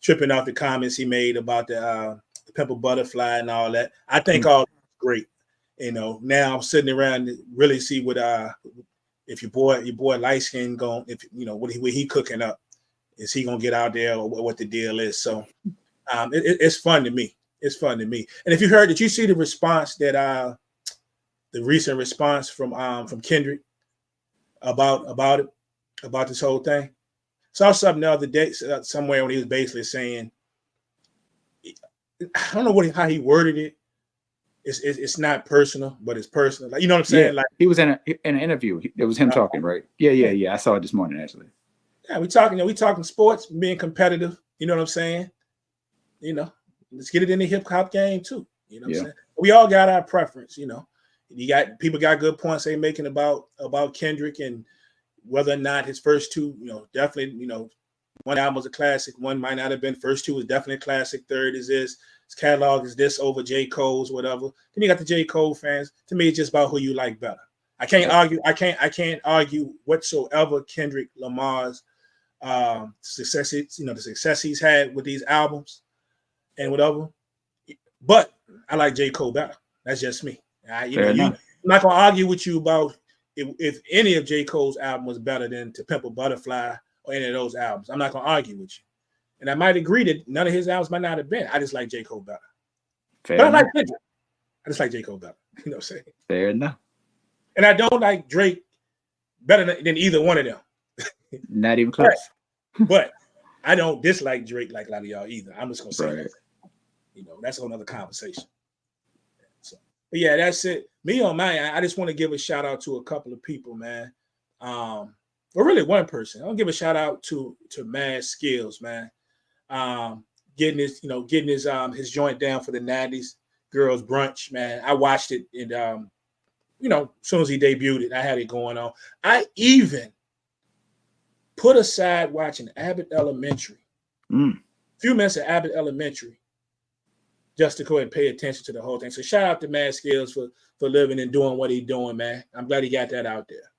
tripping off the comments he made about the Pimple Butterfly and all that. I think all great. Now I'm sitting around to really see what if your boy light skin going, if what he cooking up, is he gonna get out there or what the deal is? So it's fun to me. It's fun to me. And if you heard, did you see the response that the recent response from Kendrick about this whole thing? Saw something the other day somewhere when he was basically saying, I don't know how he worded it. It's not personal, but it's personal. Like, you know what I'm saying? Yeah, like he was in an interview. It was him talking, right? Yeah. I saw it this morning actually. Yeah, we talking sports, being competitive. You know what I'm saying? Let's get it in the hip hop game too. You know what I'm saying? We all got our preference. People got good points they making about Kendrick and whether or not his first two, definitely, one album was a classic, one might not have been. First two was definitely a classic. Third is this. His catalog is this over J. Cole's, whatever. Then you got the J. Cole fans. To me, it's just about who you like better. I can't argue. I can't argue whatsoever Kendrick Lamar's success. The success he's had with these albums and whatever. But I like J. Cole better. That's just me. I'm not gonna argue with you about if any of J. Cole's album was better than To Pimp a Butterfly or any of those albums. I'm not gonna argue with you. And I might agree that none of his albums might not have been. I just like J. Cole better. But I like Kendrick. I just like J. Cole better. You know what I'm saying? Fair enough. And I don't like Drake better than either one of them. Not even close. But I don't dislike Drake like a lot of y'all either. I'm just gonna say that. That's a whole nother conversation. So, but yeah, that's it. Me on mine, I just want to give a shout out to a couple of people, man. Or really one person. I'll give a shout out to Mad Skills, man. Getting his joint down for the 90s, girls brunch, man. I watched it, and as soon as he debuted it, I had it going on. I even put aside watching Abbott Elementary, a few minutes of Abbott Elementary, just to go ahead and pay attention to the whole thing. So shout out to Mad Skills for living and doing what he's doing, man. I'm glad he got that out there.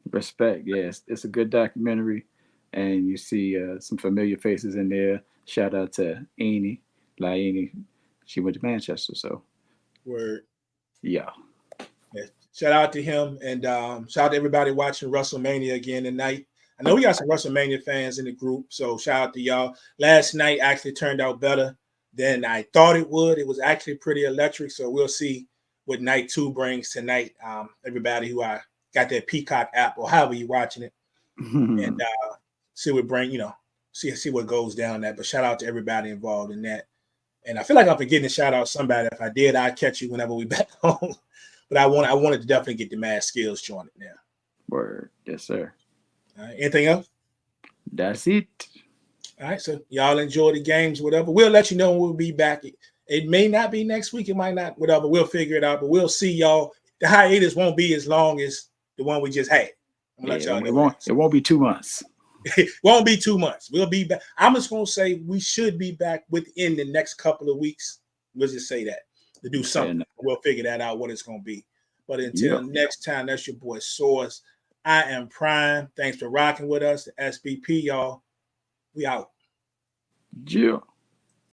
Respect, yes. It's a good documentary, and you see some familiar faces in there. Shout out to Amy. She went to Manchester, so. Word. Yeah. Shout out to him, and shout out to everybody watching WrestleMania again tonight. I know we got some WrestleMania fans in the group, so shout out to y'all. Last night actually turned out better than I thought it would. It was actually pretty electric, so we'll see what night 2 brings tonight. Everybody who got that Peacock app or however you're watching it, and see what see what goes down that. But shout out to everybody involved in that. And I feel like I'm forgetting to shout out somebody. If I did, I'll catch you whenever we back home. But I wanted to definitely get the Mad Skills joined now. Word. Yes, sir. Anything else? That's it. All right, so y'all enjoy the games, whatever. We'll let you know when we'll be back. It may not be next week. It might not, whatever. We'll figure it out, but we'll see y'all. The hiatus won't be as long as the one we just had. I'm gonna let y'all know. It won't be 2 months. It won't be 2 months. We'll be back. I'm just going to say we should be back within the next couple of weeks. We'll just say that to do something. We'll figure that out, what it's going to be. But until next time, that's your boy Source. I am Prime. Thanks for rocking with us. The SBP, y'all. We out. Yeah.